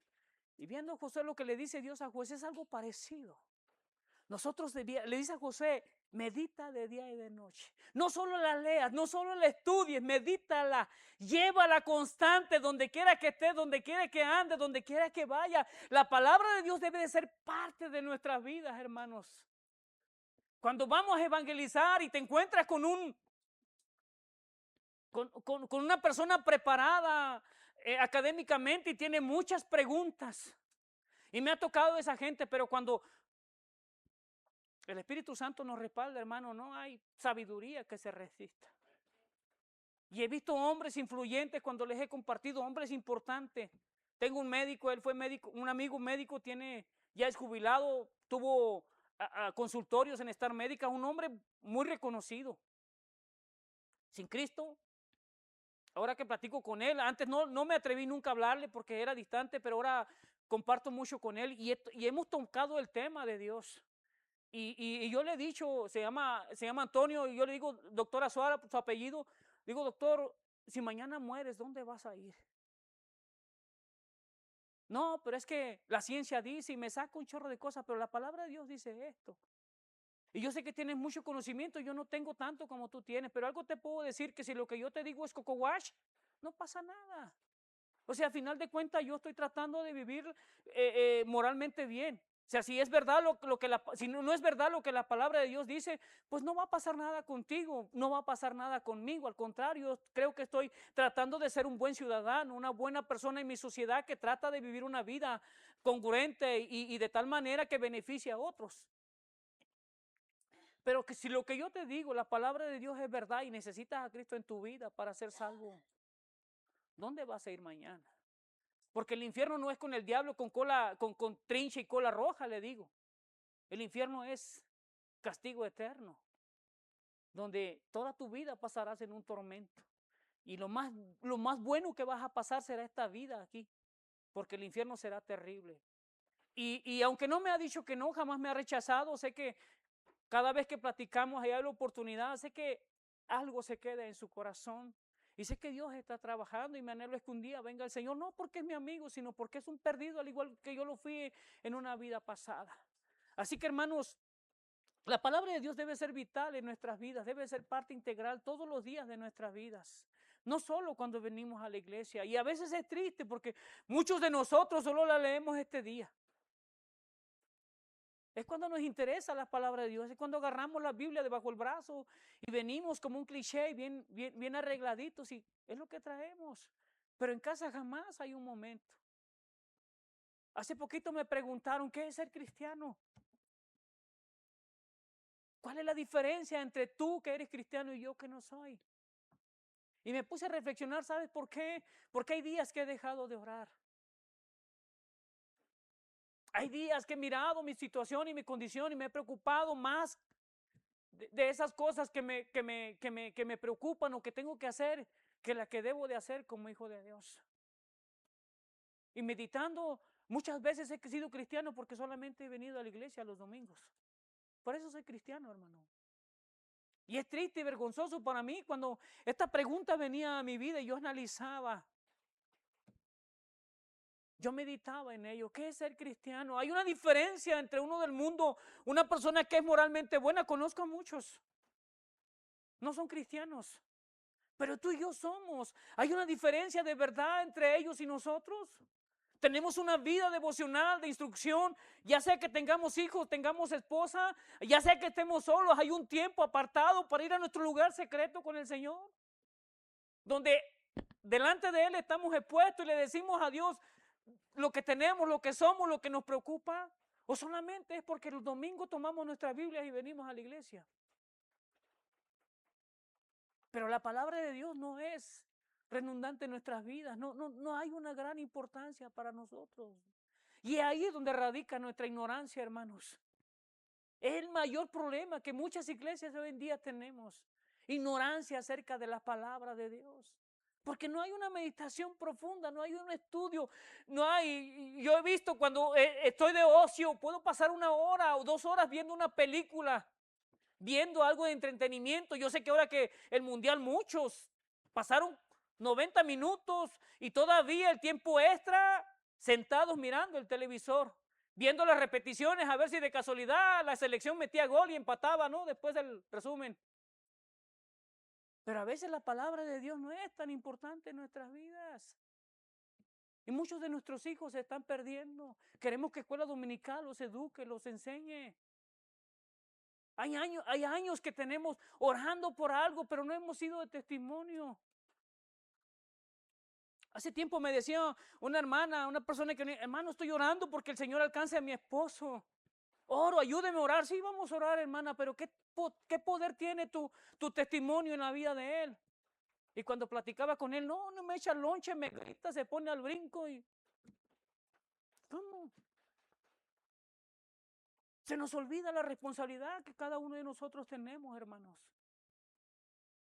Y viendo a Josué lo que le dice Dios a Josué es algo parecido. Nosotros le dice a Josué, medita de día y de noche. No solo la leas, no solo la estudies, medítala, llévala constante donde quiera que esté, donde quiera que ande, donde quiera que vaya. La palabra de Dios debe de ser parte de nuestras vidas, hermanos. Cuando vamos a evangelizar y te encuentras con una persona preparada académicamente y tiene muchas preguntas. Y me ha tocado esa gente, pero cuando el Espíritu Santo nos respalda, hermano, no hay sabiduría que se resista. Y he visto hombres influyentes cuando les he compartido, hombres importantes. Tengo un médico, él fue médico, un amigo médico, ya es jubilado, tuvo consultorios en Star Médica, un hombre muy reconocido. Sin Cristo, ahora que platico con él, antes no me atreví nunca a hablarle porque era distante, pero ahora comparto mucho con él y hemos tocado el tema de Dios. Y yo le he dicho, se llama Antonio, y yo le digo, doctora Suárez, su apellido, digo, doctor, si mañana mueres, ¿dónde vas a ir? No, pero es que la ciencia dice y me saca un chorro de cosas, pero la palabra de Dios dice esto. Y yo sé que tienes mucho conocimiento, yo no tengo tanto como tú tienes, pero algo te puedo decir, que si lo que yo te digo es coco wash, no pasa nada. O sea, a final de cuentas yo estoy tratando de vivir moralmente bien. O sea, si es verdad si no es verdad lo que la palabra de Dios dice, pues no va a pasar nada contigo, no va a pasar nada conmigo. Al contrario, creo que estoy tratando de ser un buen ciudadano, una buena persona en mi sociedad que trata de vivir una vida congruente y de tal manera que beneficie a otros. Pero que si lo que yo te digo, la palabra de Dios es verdad y necesitas a Cristo en tu vida para ser salvo, ¿dónde vas a ir mañana? Porque el infierno no es con el diablo con trincha y cola roja, le digo. El infierno es castigo eterno, donde toda tu vida pasarás en un tormento. Y lo más bueno que vas a pasar será esta vida aquí, porque el infierno será terrible. Y aunque no me ha dicho que no, jamás me ha rechazado, sé que cada vez que platicamos y hay la oportunidad, sé que algo se queda en su corazón. Y sé que Dios está trabajando y mi anhelo es que un día venga el Señor, no porque es mi amigo, sino porque es un perdido al igual que yo lo fui en una vida pasada. Así que, hermanos, la palabra de Dios debe ser vital en nuestras vidas, debe ser parte integral todos los días de nuestras vidas. No solo cuando venimos a la iglesia. Y a veces es triste porque muchos de nosotros solo la leemos este día. Es cuando nos interesa la palabra de Dios, es cuando agarramos la Biblia debajo del brazo y venimos como un cliché, bien arregladitos, y es lo que traemos. Pero en casa jamás hay un momento. Hace poquito me preguntaron, ¿qué es ser cristiano? ¿Cuál es la diferencia entre tú que eres cristiano y yo que no soy? Y me puse a reflexionar, ¿sabes por qué? Porque hay días que he dejado de orar. Hay días que he mirado mi situación y mi condición y me he preocupado más de esas cosas que me preocupan o que tengo que hacer, que la que debo de hacer como hijo de Dios. Y meditando, muchas veces he sido cristiano porque solamente he venido a la iglesia los domingos. Por eso soy cristiano, hermano. Y es triste y vergonzoso para mí cuando esta pregunta venía a mi vida y yo analizaba. Yo meditaba en ello. ¿Qué es ser cristiano? Hay una diferencia entre uno del mundo, una persona que es moralmente buena. Conozco a muchos. No son cristianos. Pero tú y yo somos. Hay una diferencia de verdad entre ellos y nosotros. Tenemos una vida devocional de instrucción, ya sea que tengamos hijos, tengamos esposa, ya sea que estemos solos, hay un tiempo apartado para ir a nuestro lugar secreto con el Señor, donde delante de Él estamos expuestos y le decimos a Dios lo que tenemos, lo que somos, lo que nos preocupa, o solamente es porque los domingos tomamos nuestras Biblias y venimos a la iglesia. Pero la palabra de Dios no es redundante en nuestras vidas, no hay una gran importancia para nosotros. Y ahí es donde radica nuestra ignorancia, hermanos. Es el mayor problema que muchas iglesias hoy en día tenemos. Ignorancia acerca de la palabra de Dios. Porque no hay una meditación profunda, no hay un estudio, no hay. Yo he visto cuando estoy de ocio, puedo pasar 1 hora o 2 horas viendo una película, viendo algo de entretenimiento. Yo sé que ahora que el mundial muchos pasaron 90 minutos y todavía el tiempo extra sentados mirando el televisor, viendo las repeticiones a ver si de casualidad la selección metía gol y empataba, ¿no? Después del resumen. Pero a veces la palabra de Dios no es tan importante en nuestras vidas. Y muchos de nuestros hijos se están perdiendo. Queremos que escuela dominical los eduque, los enseñe. Hay años que tenemos orando por algo, pero no hemos sido de testimonio. Hace tiempo me decía una hermana, una persona que, hermano, estoy orando porque el Señor alcance a mi esposo. Oro, ayúdeme a orar. Sí, vamos a orar, hermana, pero ¿qué poder tiene tu testimonio en la vida de él? Y cuando platicaba con él, no me echa lonche, me grita, se pone al brinco y... ¿Cómo? Se nos olvida la responsabilidad que cada uno de nosotros tenemos, hermanos.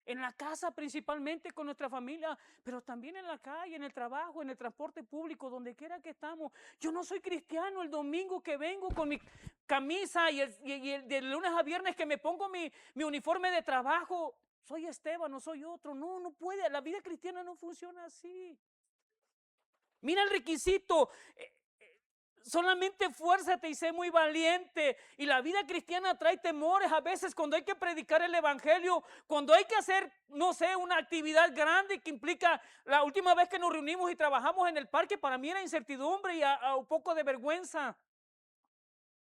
En la casa principalmente con nuestra familia, pero también en la calle, en el trabajo, en el transporte público, donde quiera que estamos. Yo no soy cristiano el domingo que vengo con mi camisa y el de lunes a viernes que me pongo mi uniforme de trabajo. Soy Esteban, no soy otro. No puede. La vida cristiana no funciona así. Mira el requisito. Solamente esfuérzate y sé muy valiente. Y la vida cristiana trae temores a veces cuando hay que predicar el evangelio, cuando hay que hacer, no sé, una actividad grande que implica. La última vez que nos reunimos y trabajamos en el parque, para mí era incertidumbre y un poco de vergüenza,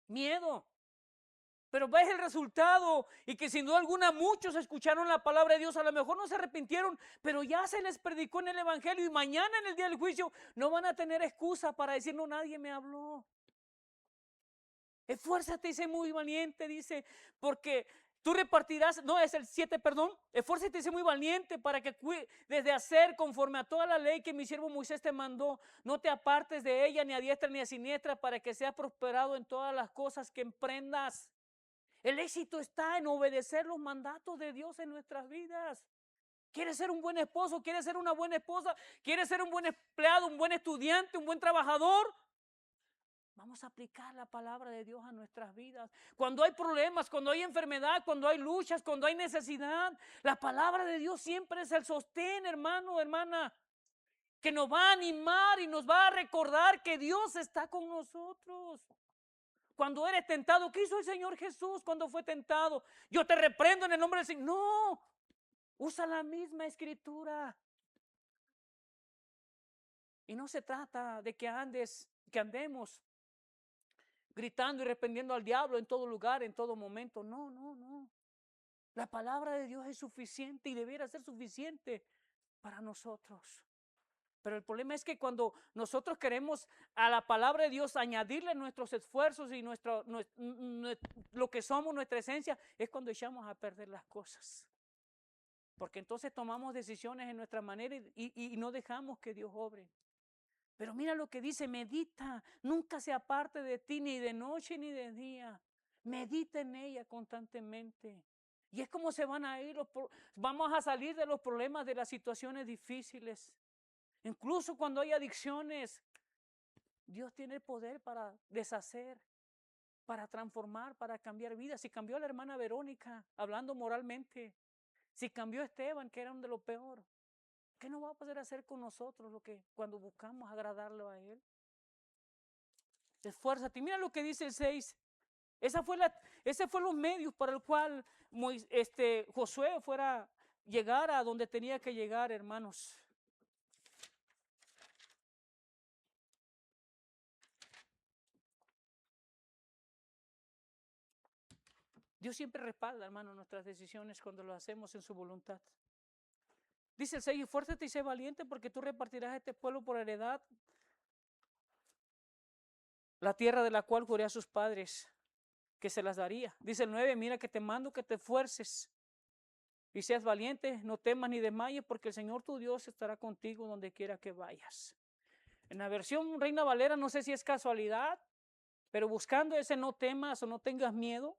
miedo. Pero ves el resultado y que sin duda alguna muchos escucharon la palabra de Dios, a lo mejor no se arrepintieron, pero ya se les predicó en el evangelio y mañana en el día del juicio no van a tener excusa para decir, no, nadie me habló. Esfuérzate y sé muy valiente, dice, porque tú repartirás, no, es el 7, perdón. Esfuérzate y sé muy valiente para que desde hacer conforme a toda la ley que mi siervo Moisés te mandó, no te apartes de ella ni a diestra ni a siniestra, para que seas prosperado en todas las cosas que emprendas. El éxito está en obedecer los mandatos de Dios en nuestras vidas. ¿Quieres ser un buen esposo? ¿Quieres ser una buena esposa? ¿Quieres ser un buen empleado, un buen estudiante, un buen trabajador? Vamos a aplicar la palabra de Dios a nuestras vidas. Cuando hay problemas, cuando hay enfermedad, cuando hay luchas, cuando hay necesidad, la palabra de Dios siempre es el sostén, hermano, hermana, que nos va a animar y nos va a recordar que Dios está con nosotros. Cuando eres tentado, ¿qué hizo el Señor Jesús cuando fue tentado? Yo te reprendo en el nombre del Señor. No, usa la misma escritura. Y no se trata de que andemos gritando y reprendiendo al diablo en todo lugar, en todo momento. No. La palabra de Dios es suficiente y debiera ser suficiente para nosotros. Pero el problema es que cuando nosotros queremos a la palabra de Dios añadirle nuestros esfuerzos y lo que somos, nuestra esencia, es cuando echamos a perder las cosas. Porque entonces tomamos decisiones en nuestra manera y no dejamos que Dios obre. Pero mira lo que dice, medita, nunca se aparte de ti ni de noche ni de día. Medita en ella constantemente. Y es como se van a ir, vamos a salir de los problemas, de las situaciones difíciles. Incluso cuando hay adicciones, Dios tiene el poder para deshacer, para transformar, para cambiar vidas. Si cambió a la hermana Verónica, hablando moralmente, si cambió a Esteban, que era uno de los peores, ¿qué no va a poder hacer con nosotros cuando buscamos agradarlo a Él? Esfuérzate. Mira lo que dice el 6. Ese fue los medios para el cual Josué llegar a donde tenía que llegar, hermanos. Dios siempre respalda, hermano, nuestras decisiones cuando lo hacemos en su voluntad. Dice el 6, esfuérzate y sé valiente porque tú repartirás a este pueblo por heredad la tierra de la cual juré a sus padres que se las daría. Dice el 9, mira que te mando que te esfuerces y seas valiente, no temas ni desmayes porque el Señor tu Dios estará contigo donde quiera que vayas. En la versión Reina Valera, no sé si es casualidad, pero buscando ese no temas o no tengas miedo,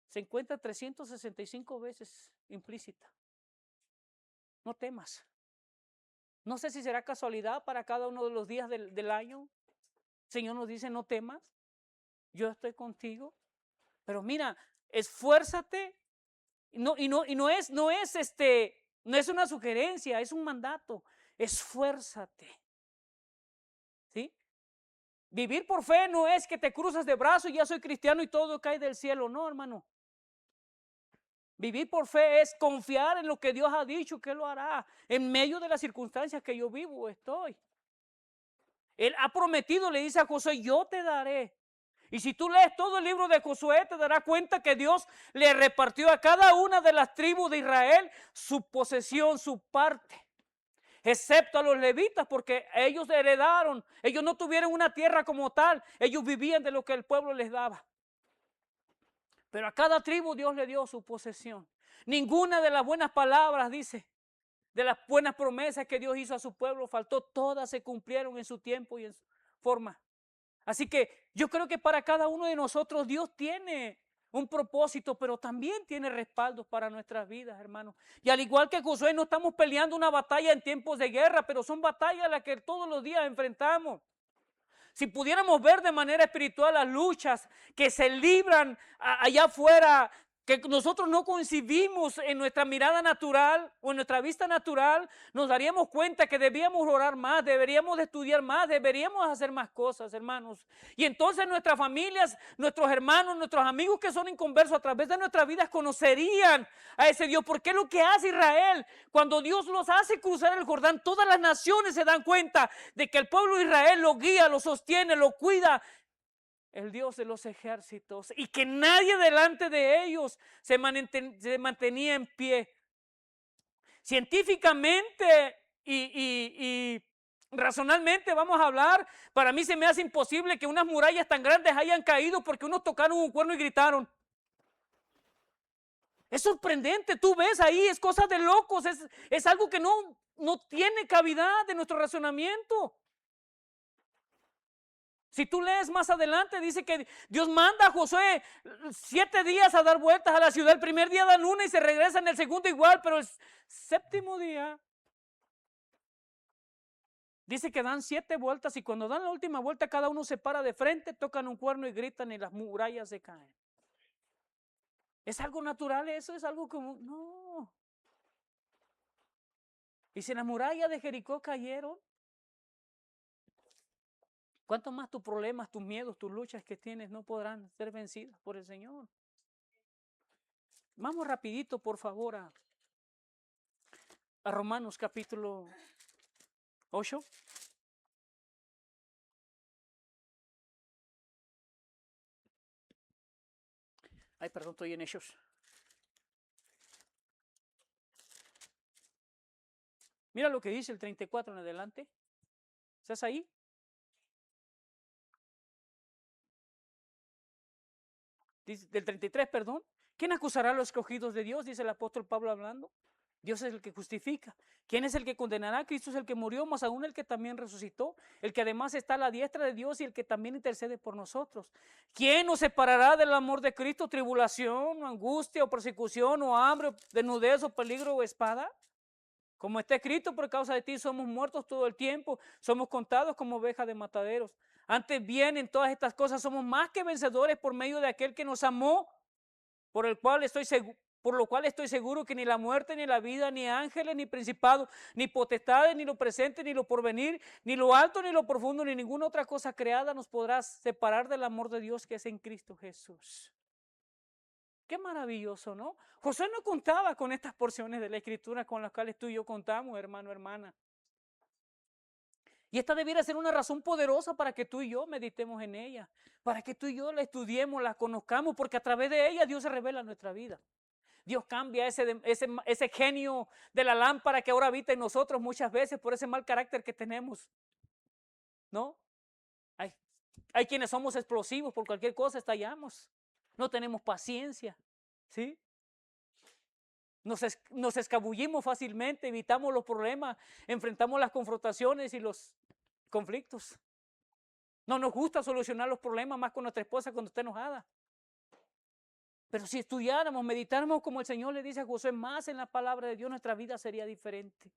se encuentra 365 veces implícita. No temas. No sé si será casualidad para cada uno de los días del año. El Señor nos dice, no temas, yo estoy contigo. Pero mira, esfuérzate. No es una sugerencia, es un mandato. Esfuérzate. ¿Sí? Vivir por fe no es que te cruzas de brazos y ya soy cristiano y todo cae del cielo. No, hermano. Vivir por fe es confiar en lo que Dios ha dicho que lo hará en medio de las circunstancias que yo vivo estoy. Él ha prometido, le dice a Josué, yo te daré. Y si tú lees todo el libro de Josué, te darás cuenta que Dios le repartió a cada una de las tribus de Israel su posesión, su parte. Excepto a los levitas, porque ellos heredaron, ellos no tuvieron una tierra como tal, ellos vivían de lo que el pueblo les daba. Pero a cada tribu Dios le dio su posesión. Ninguna de las buenas palabras, dice, de las buenas promesas que Dios hizo a su pueblo faltó, todas se cumplieron en su tiempo y en su forma. Así que yo creo que para cada uno de nosotros Dios tiene un propósito, pero también tiene respaldos para nuestras vidas, hermanos. Y al igual que Josué, no estamos peleando una batalla en tiempos de guerra, pero son batallas las que todos los días enfrentamos. Si pudiéramos ver de manera espiritual las luchas que se libran allá afuera, que nosotros no concibimos en nuestra mirada natural o en nuestra vista natural, nos daríamos cuenta que debíamos orar más, deberíamos de estudiar más, deberíamos hacer más cosas, hermanos. Y entonces nuestras familias, nuestros hermanos, nuestros amigos que son inconversos a través de nuestras vidas conocerían a ese Dios. Porque es lo que hace Israel. Cuando Dios los hace cruzar el Jordán, todas las naciones se dan cuenta de que el pueblo de Israel lo guía, lo sostiene, lo cuida, el Dios de los ejércitos, y que nadie delante de ellos se mantenía en pie. Científicamente y razonalmente vamos a hablar, para mí se me hace imposible que unas murallas tan grandes hayan caído porque unos tocaron un cuerno y gritaron. Es sorprendente, tú ves ahí, es cosa de locos, es algo que no tiene cavidad en nuestro razonamiento. Si tú lees más adelante, dice que Dios manda a Josué 7 días a dar vueltas a la ciudad. El primer día dan una y se regresan, el segundo igual, pero el séptimo día dice que dan 7 vueltas y cuando dan la última vuelta cada uno se para de frente, tocan un cuerno y gritan y las murallas se caen. ¿Es algo natural eso? ¿Es algo como? No. Y si las murallas de Jericó cayeron, ¿cuánto más tus problemas, tus miedos, tus luchas que tienes no podrán ser vencidas por el Señor? Vamos rapidito, por favor, a Romanos capítulo 8. Ay, perdón, estoy en ellos. Mira lo que dice el 34 en adelante. ¿Estás ahí? Dice, del 33, perdón. ¿Quién acusará a los escogidos de Dios? Dice el apóstol Pablo hablando. Dios es el que justifica. ¿Quién es el que condenará? Cristo es el que murió, más aún el que también resucitó, el que además está a la diestra de Dios y el que también intercede por nosotros. ¿Quién nos separará del amor de Cristo? ¿Tribulación, o angustia, o persecución, o hambre, o desnudez, o peligro, o espada? Como está escrito, por causa de ti somos muertos todo el tiempo, somos contados como ovejas de mataderos. Antes bien, en todas estas cosas somos más que vencedores por medio de aquel que nos amó, por lo cual estoy seguro que ni la muerte, ni la vida, ni ángeles, ni principados, ni potestades, ni lo presente, ni lo porvenir, ni lo alto, ni lo profundo, ni ninguna otra cosa creada nos podrá separar del amor de Dios que es en Cristo Jesús. Qué maravilloso, ¿no? Josué no contaba con estas porciones de la Escritura con las cuales tú y yo contamos, hermano, hermana. Y esta debiera ser una razón poderosa para que tú y yo meditemos en ella, para que tú y yo la estudiemos, la conozcamos, porque a través de ella Dios se revela en nuestra vida. Dios cambia ese genio de la lámpara que ahora habita en nosotros muchas veces por ese mal carácter que tenemos, ¿no? Hay quienes somos explosivos, por cualquier cosa estallamos, no tenemos paciencia, ¿sí? Nos escabullimos fácilmente, evitamos los problemas, enfrentamos las confrontaciones y los conflictos. No nos gusta solucionar los problemas más con nuestra esposa cuando está enojada. Pero si estudiáramos, meditáramos como el Señor le dice a Josué, más en la palabra de Dios, nuestra vida sería diferente.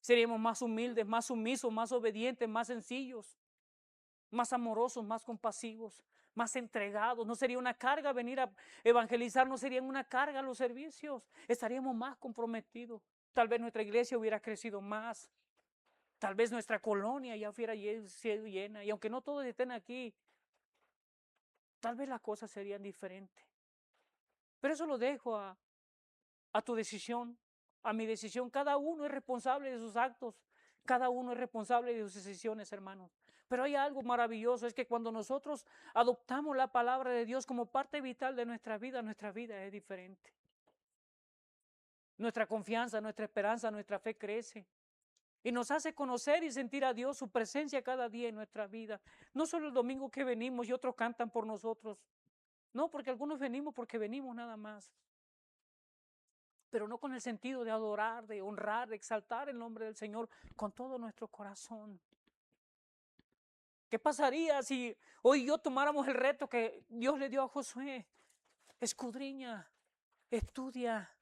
Seríamos más humildes, más sumisos, más obedientes, más sencillos, más amorosos, más compasivos, más entregados. No sería una carga venir a evangelizar, no sería una carga los servicios. Estaríamos más comprometidos. Tal vez nuestra iglesia hubiera crecido más. Tal vez nuestra colonia ya hubiera sido llena. Y aunque no todos estén aquí, tal vez las cosas serían diferentes. Pero eso lo dejo a tu decisión, a mi decisión. Cada uno es responsable de sus actos. Cada uno es responsable de sus decisiones, hermanos. Pero hay algo maravilloso, es que cuando nosotros adoptamos la palabra de Dios como parte vital de nuestra vida es diferente. Nuestra confianza, nuestra esperanza, nuestra fe crece. Y nos hace conocer y sentir a Dios, su presencia cada día en nuestra vida. No solo el domingo que venimos y otros cantan por nosotros. No, porque algunos venimos porque venimos nada más. Pero no con el sentido de adorar, de honrar, de exaltar el nombre del Señor con todo nuestro corazón. ¿Qué pasaría si hoy yo tomáramos el reto que Dios le dio a Josué? Escudriña, estudia,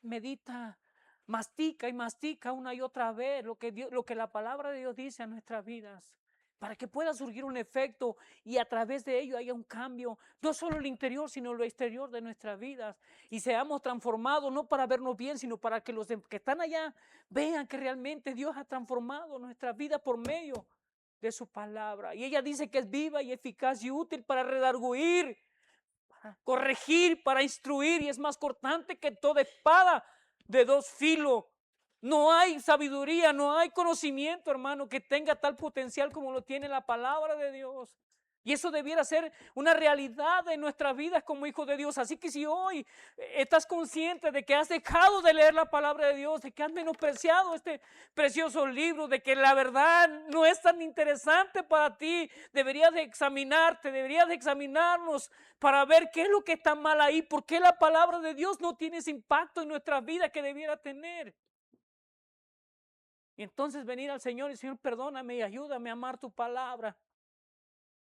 medita, mastica y mastica una y otra vez lo que la palabra de Dios dice a nuestras vidas, para que pueda surgir un efecto y a través de ello haya un cambio, no solo el interior, sino lo exterior de nuestras vidas, y seamos transformados no para vernos bien, sino para que los que están allá vean que realmente Dios ha transformado nuestra vida por medio de su palabra. Y ella dice que es viva y eficaz y útil para redarguir, para corregir, para instruir, y es más cortante que toda espada de dos filos. No hay sabiduría, no hay conocimiento, hermano, que tenga tal potencial como lo tiene la palabra de Dios. Y eso debiera ser una realidad en nuestras vidas como hijos de Dios. Así que si hoy estás consciente de que has dejado de leer la palabra de Dios, de que has menospreciado este precioso libro, de que la verdad no es tan interesante para ti, deberías de examinarte, deberías de examinarnos para ver qué es lo que está mal ahí, por qué la palabra de Dios no tiene ese impacto en nuestra vida que debiera tener. Y entonces venir al Señor y Señor, perdóname y ayúdame a amar tu palabra.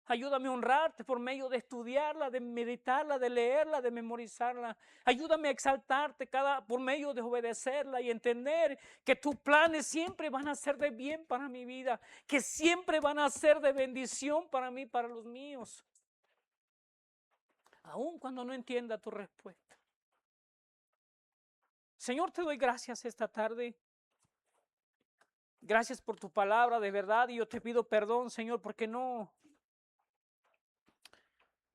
Ayúdame a honrarte por medio de estudiarla, de meditarla, de leerla, de memorizarla. Ayúdame a exaltarte por medio de obedecerla y entender que tus planes siempre van a ser de bien para mi vida, que siempre van a ser de bendición para mí, para los míos. Aun cuando no entienda tu respuesta. Señor, te doy gracias esta tarde. Gracias por tu palabra, de verdad, y yo te pido perdón, Señor, porque no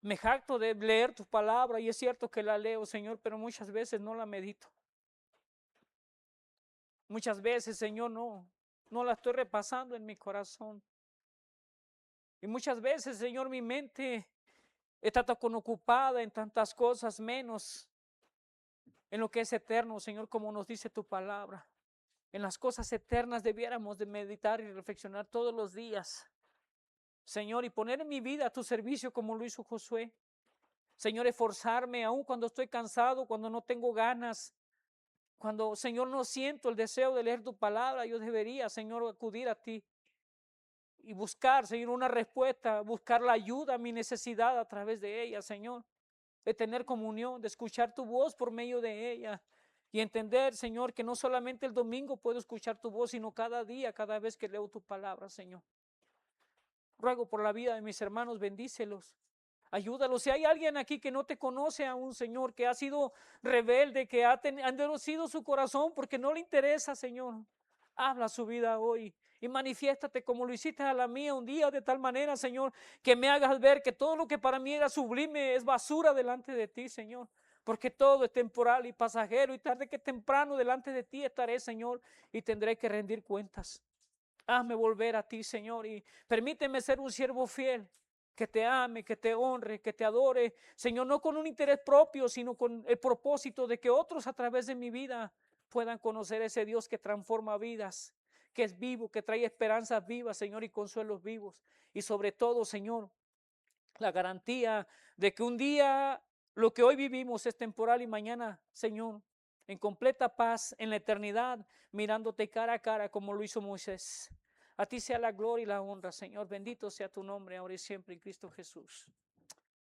me jacto de leer tu palabra, y es cierto que la leo, Señor, pero muchas veces no la medito. Muchas veces, Señor, no la estoy repasando en mi corazón. Y muchas veces, Señor, mi mente está tan ocupada en tantas cosas, menos en lo que es eterno, Señor, como nos dice tu palabra. En las cosas eternas debiéramos de meditar y reflexionar todos los días, Señor, y poner en mi vida a tu servicio como lo hizo Josué. Señor, esforzarme aún cuando estoy cansado, cuando no tengo ganas, Cuando, Señor, no siento el deseo de leer tu palabra, yo debería, Señor, acudir a ti y buscar, Señor, una respuesta, buscar la ayuda a mi necesidad a través de ella, Señor, de tener comunión, de escuchar tu voz por medio de ella y entender, Señor, que no solamente el domingo puedo escuchar tu voz, sino cada día, cada vez que leo tu palabra, Señor. Ruego por la vida de mis hermanos, bendícelos. Ayúdalos. Si hay alguien aquí que no te conoce aún, Señor, que ha sido rebelde, que ha endurecido su corazón porque no le interesa, Señor, habla su vida hoy y manifiéstate como lo hiciste a la mía un día, de tal manera, Señor, que me hagas ver que todo lo que para mí era sublime es basura delante de ti, Señor. Porque todo es temporal y pasajero, y tarde que temprano delante de ti estaré, Señor, y tendré que rendir cuentas. Hazme volver a ti, Señor, y permíteme ser un siervo fiel, que te ame, que te honre, que te adore, Señor, no con un interés propio, sino con el propósito de que otros a través de mi vida puedan conocer ese Dios que transforma vidas, que es vivo, que trae esperanzas vivas, Señor, y consuelos vivos. Y sobre todo, Señor, la garantía de que un día lo que hoy vivimos es temporal y mañana, Señor, en completa paz, en la eternidad, mirándote cara a cara como lo hizo Moisés. A ti sea la gloria y la honra, Señor. Bendito sea tu nombre, ahora y siempre, en Cristo Jesús.